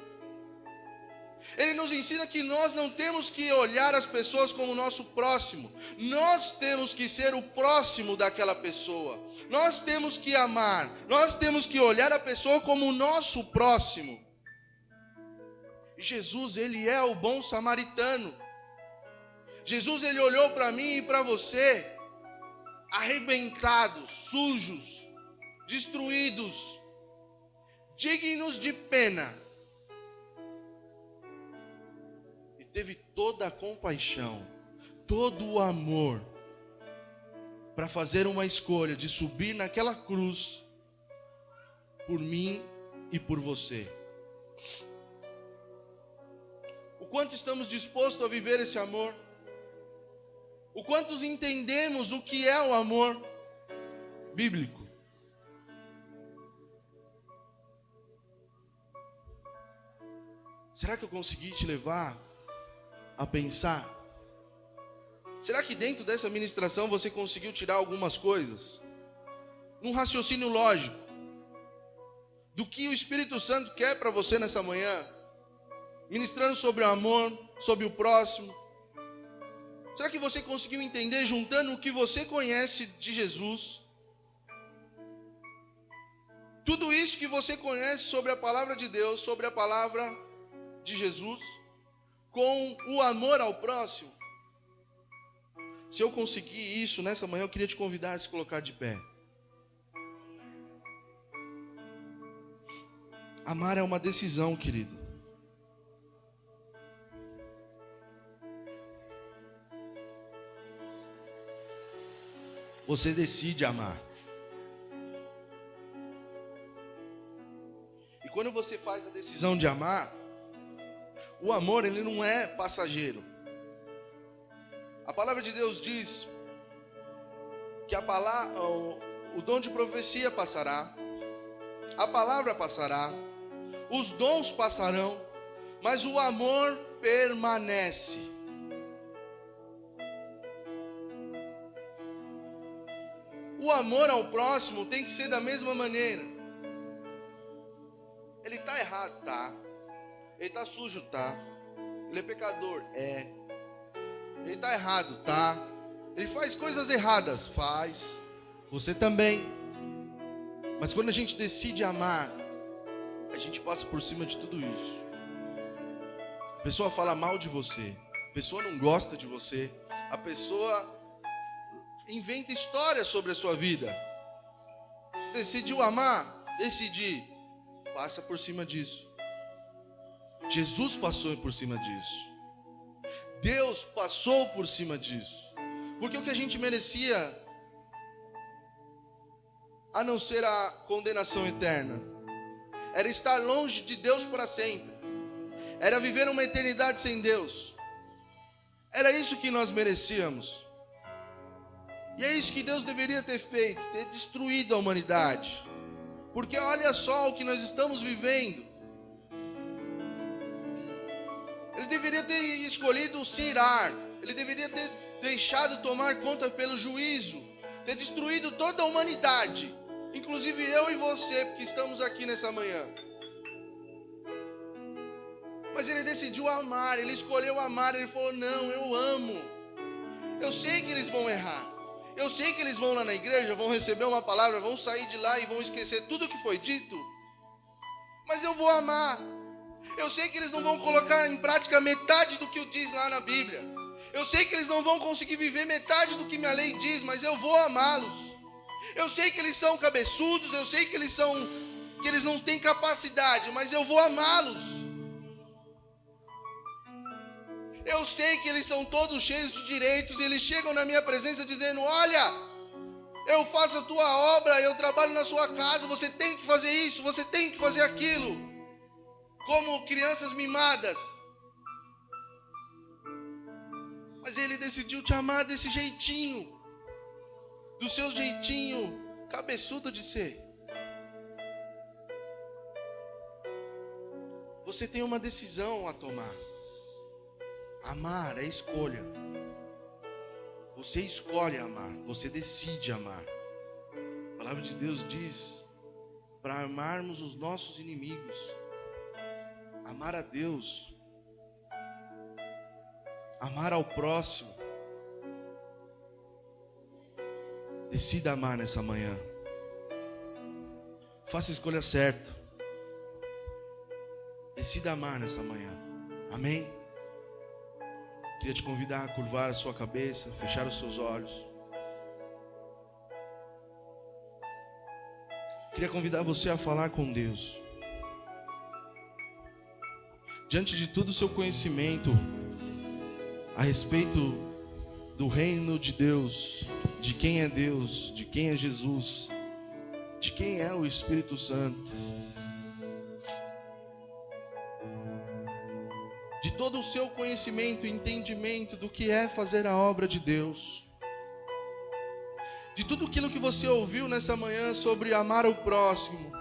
Ele nos ensina que nós não temos que olhar as pessoas como nosso próximo. Nós temos que ser o próximo daquela pessoa. Nós temos que amar. Nós temos que olhar a pessoa como o nosso próximo. E Jesus, Ele é o bom samaritano. Jesus, Ele olhou para mim e para você, arrebentados, sujos, destruídos, dignos de pena. E teve toda a compaixão, todo o amor, para fazer uma escolha de subir naquela cruz por mim e por você. O quanto estamos dispostos a viver esse amor? O quanto entendemos o que é o amor bíblico? Será que eu consegui te levar a pensar? Será que dentro dessa ministração você conseguiu tirar algumas coisas? Num raciocínio lógico. Do que o Espírito Santo quer para você nessa manhã? Ministrando sobre o amor, sobre o próximo. Será que você conseguiu entender juntando o que você conhece de Jesus? Tudo isso que você conhece sobre a palavra de Deus, sobre a palavra de Jesus, com o amor ao próximo? Se eu conseguir isso nessa manhã, eu queria te convidar a se colocar de pé. Amar é uma decisão, querido. Você decide amar. E quando você faz a decisão de amar, o amor, ele não é passageiro. A palavra de Deus diz que o dom de profecia passará, a palavra passará, os dons passarão, mas o amor permanece. O amor ao próximo tem que ser da mesma maneira. Ele está errado, tá? Ele está sujo, tá? Ele é pecador, é. Ele está errado, tá? Ele faz coisas erradas, faz. Você também. Mas quando a gente decide amar, a gente passa por cima de tudo isso. A pessoa fala mal de você, a pessoa não gosta de você, a pessoa inventa histórias sobre a sua vida. Você decidiu amar, decidir, passa por cima disso. Jesus passou por cima disso. Deus passou por cima disso. Porque o que a gente merecia, a não ser a condenação eterna, era estar longe de Deus para sempre, era viver uma eternidade sem Deus. Era isso que nós merecíamos. E é isso que Deus deveria ter feito, ter destruído a humanidade. Porque olha só o que nós estamos vivendo. Ele deveria ter escolhido se irar. Ele deveria ter deixado tomar conta pelo juízo. Ter destruído toda a humanidade. Inclusive eu e você, que estamos aqui nessa manhã. Mas ele decidiu amar. Ele escolheu amar. Ele falou, não, eu amo. Eu sei que eles vão errar. Eu sei que eles vão lá na igreja, vão receber uma palavra, vão sair de lá e vão esquecer tudo o que foi dito. Mas eu vou amar. Eu sei que eles não vão colocar em prática metade do que diz lá na Bíblia. Eu sei que eles não vão conseguir viver metade do que minha lei diz, mas eu vou amá-los. Eu sei que eles são cabeçudos, eu sei que eles não têm capacidade, mas eu vou amá-los. Eu sei que eles são todos cheios de direitos e eles chegam na minha presença dizendo, olha, eu faço a tua obra, eu trabalho na sua casa, você tem que fazer isso, você tem que fazer aquilo. Como crianças mimadas. Mas ele decidiu te amar desse jeitinho. Do seu jeitinho cabeçudo de ser. Você tem uma decisão a tomar. Amar é escolha. Você escolhe amar. Você decide amar. A palavra de Deus diz para amarmos os nossos inimigos. Amar a Deus. Amar ao próximo. Decida amar nessa manhã. Faça a escolha certa. Decida amar nessa manhã. Amém? Queria te convidar a curvar a sua cabeça, fechar os seus olhos. Queria convidar você a falar com Deus. diante de todo o seu conhecimento a respeito do reino de Deus, de quem é Deus, de quem é Jesus, de quem é o Espírito Santo, de todo o seu conhecimento e entendimento do que é fazer a obra de Deus, de tudo aquilo que você ouviu nessa manhã sobre amar o próximo.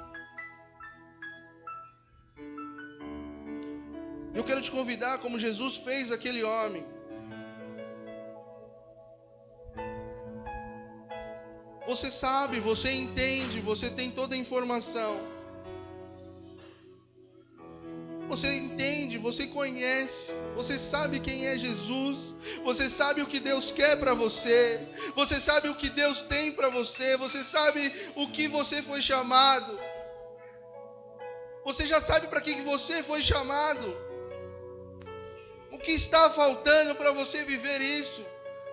Eu quero te convidar, como Jesus fez aquele homem. Você sabe, você entende, você tem toda a informação. Você entende, você conhece, você sabe quem é Jesus, você sabe o que Deus quer para você, você sabe o que Deus tem para você, você sabe o que você foi chamado. Você já sabe para que você foi chamado. O que está faltando para você viver isso?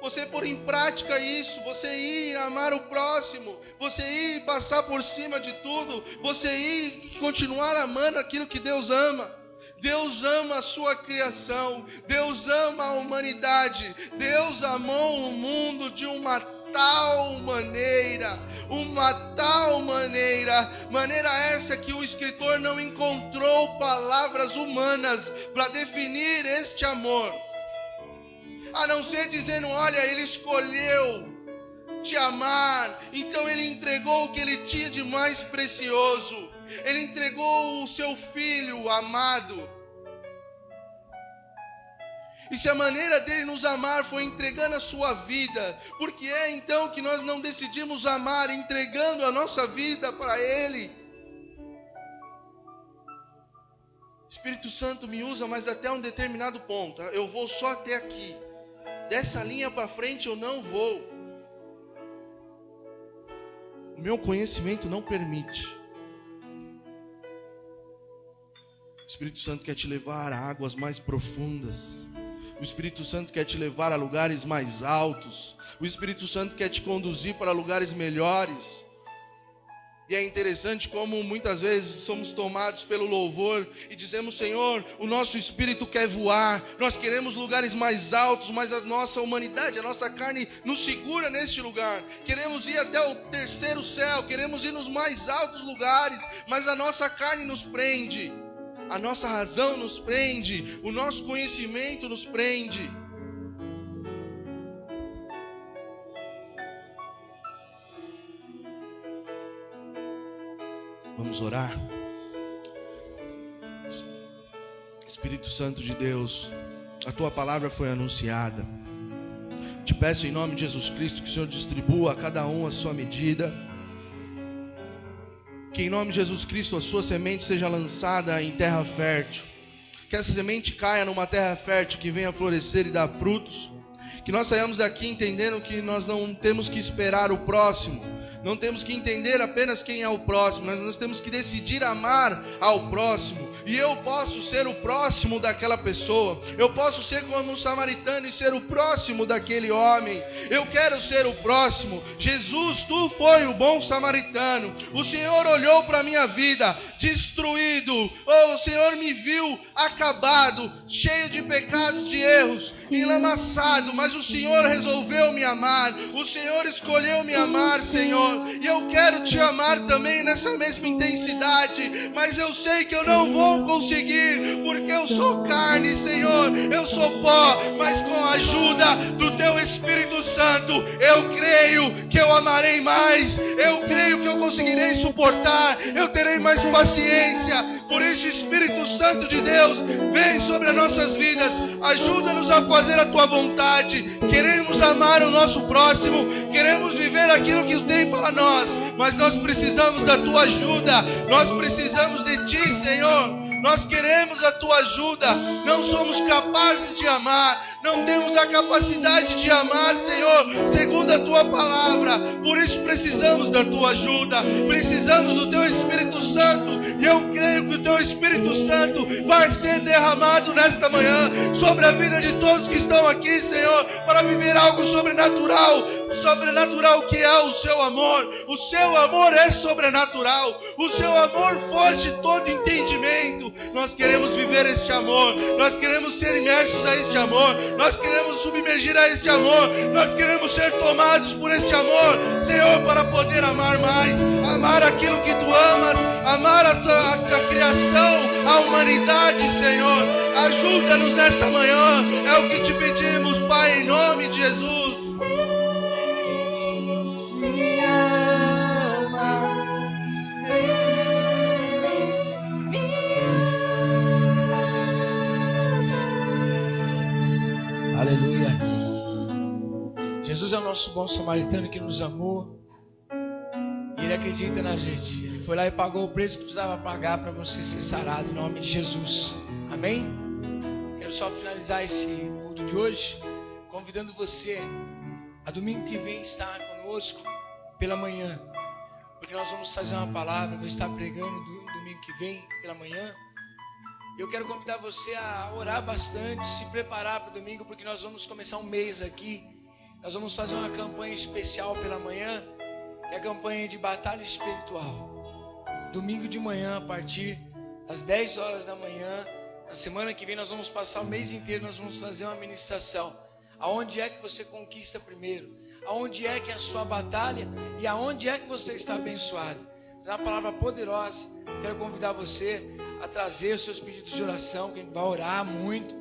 Você pôr em prática isso, você ir amar o próximo, você ir passar por cima de tudo, você ir continuar amando aquilo que Deus ama. Deus ama a sua criação, Deus ama a humanidade, Deus amou o mundo de uma tal maneira essa que o escritor não encontrou palavras humanas para definir este amor, a não ser dizendo: olha, ele escolheu te amar, então ele entregou o que ele tinha de mais precioso, ele entregou o seu filho amado. E se a maneira dele nos amar foi entregando a sua vida, por que é então que nós não decidimos amar entregando a nossa vida para ele? Espírito Santo, me usa, mas até um determinado ponto. Eu vou só até aqui. Dessa linha para frente eu não vou. O meu conhecimento não permite. O Espírito Santo quer te levar a águas mais profundas. O Espírito Santo quer te levar a lugares mais altos. O Espírito Santo quer te conduzir para lugares melhores. E é interessante como muitas vezes somos tomados pelo louvor e dizemos: Senhor, o nosso espírito quer voar, nós queremos lugares mais altos, mas a nossa humanidade, a nossa carne nos segura neste lugar. Queremos ir até o terceiro céu, queremos ir nos mais altos lugares, mas a nossa carne nos prende, a nossa razão nos prende, o nosso conhecimento nos prende. Vamos orar. Espírito Santo de Deus, a tua palavra foi anunciada. Te peço em nome de Jesus Cristo que o Senhor distribua a cada um a sua medida. Que em nome de Jesus Cristo a sua semente seja lançada em terra fértil. Que essa semente caia numa terra fértil que venha florescer e dar frutos. Que nós saiamos daqui entendendo que nós não temos que esperar o próximo. Não temos que entender apenas quem é o próximo, mas nós temos que decidir amar ao próximo. E eu posso ser o próximo daquela pessoa. Eu posso ser como um samaritano e ser o próximo daquele homem. Eu quero ser o próximo. Jesus, tu foi o bom samaritano. O Senhor olhou para a minha vida destruído. O Senhor me viu acabado, cheio de pecados, de erros, enlamaçado. Mas o Senhor resolveu me amar. O Senhor escolheu me amar, Senhor. E eu quero te amar também nessa mesma intensidade, mas eu sei que eu não vou conseguir, porque eu sou carne, Senhor, eu sou pó, mas com a ajuda do teu Espírito Santo, eu creio que eu amarei mais, eu creio que eu conseguirei suportar, eu terei mais paciência. Por isso, Espírito Santo de Deus, vem sobre as nossas vidas, ajuda-nos a fazer a tua vontade. Queremos amar o nosso próximo, queremos viver aquilo que tem para nós, mas nós precisamos da tua ajuda, nós precisamos de ti, Senhor. Nós queremos a tua ajuda, não somos capazes de amar, não temos a capacidade de amar, Senhor, segundo a tua palavra. Por isso precisamos da tua ajuda, precisamos do teu Espírito Santo. E eu creio que o teu Espírito Santo vai ser derramado nesta manhã sobre a vida de todos que estão aqui, Senhor, para viver algo sobrenatural. Sobrenatural que é o seu amor. O seu amor é sobrenatural. O seu amor foge de todo entendimento. Nós queremos viver este amor. Nós queremos ser imersos a este amor. Nós queremos submergir a este amor. Nós queremos ser tomados por este amor, Senhor, para poder amar mais, amar aquilo que tu amas, amar a criação, a humanidade, Senhor. Ajuda-nos nessa manhã, é o que te pedimos, Pai, em nome de Jesus. Aleluia. Jesus é o nosso bom samaritano que nos amou. E Ele acredita na gente. Ele foi lá e pagou o preço que precisava pagar para você ser sarado em nome de Jesus. Amém? Quero só finalizar esse culto de hoje convidando você a domingo que vem estar conosco pela manhã. Porque nós vamos fazer uma palavra, vou estar pregando domingo que vem pela manhã. Eu quero convidar você a orar bastante, se preparar para o domingo, porque nós vamos começar um mês aqui. Nós vamos fazer uma campanha especial pela manhã, que é a campanha de batalha espiritual. Domingo de manhã, a partir das 10 horas da manhã, na semana que vem nós vamos passar o mês inteiro, nós vamos fazer uma ministração. Aonde é que você conquista primeiro? Aonde é que é a sua batalha? E aonde é que você está abençoado? É uma palavra poderosa. Quero convidar você a trazer os seus pedidos de oração, que a gente vai orar muito.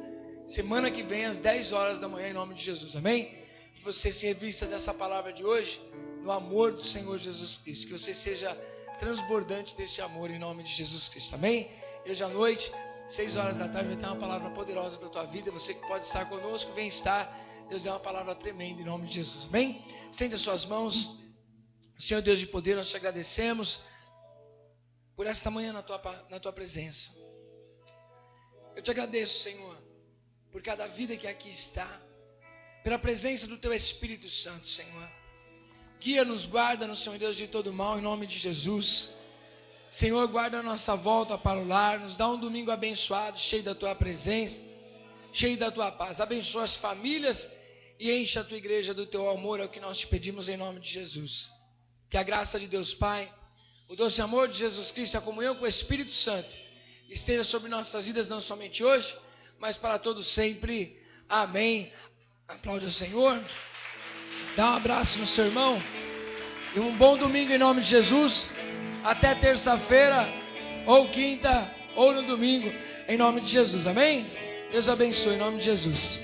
Semana que vem, às 10 horas da manhã, em nome de Jesus, amém? Que você se revista dessa palavra de hoje, no amor do Senhor Jesus Cristo. Que você seja transbordante desse amor, em nome de Jesus Cristo, amém? E hoje à noite, 6 horas da tarde, vai ter uma palavra poderosa para a tua vida. Você que pode estar conosco, vem estar. Deus deu uma palavra tremenda, em nome de Jesus, amém? Estende as suas mãos. Senhor Deus de poder, nós te agradecemos por esta manhã na tua presença. Eu te agradeço, Senhor, por cada vida que aqui está, pela presença do teu Espírito Santo, Senhor. Guia-nos, guarda-nos, Senhor Deus, de todo mal, em nome de Jesus. Senhor, guarda a nossa volta para o lar, nos dá um domingo abençoado, cheio da tua presença, cheio da tua paz. Abençoa as famílias e enche a tua igreja do teu amor, é o que nós te pedimos em nome de Jesus. Que a graça de Deus Pai, o doce amor de Jesus Cristo e a comunhão com o Espírito Santo esteja sobre nossas vidas, não somente hoje, mas para todos sempre. Amém. Aplaude ao Senhor. Dá um abraço no seu irmão. E um bom domingo em nome de Jesus. Até terça-feira, ou quinta, ou no domingo, em nome de Jesus. Amém? Deus abençoe em nome de Jesus.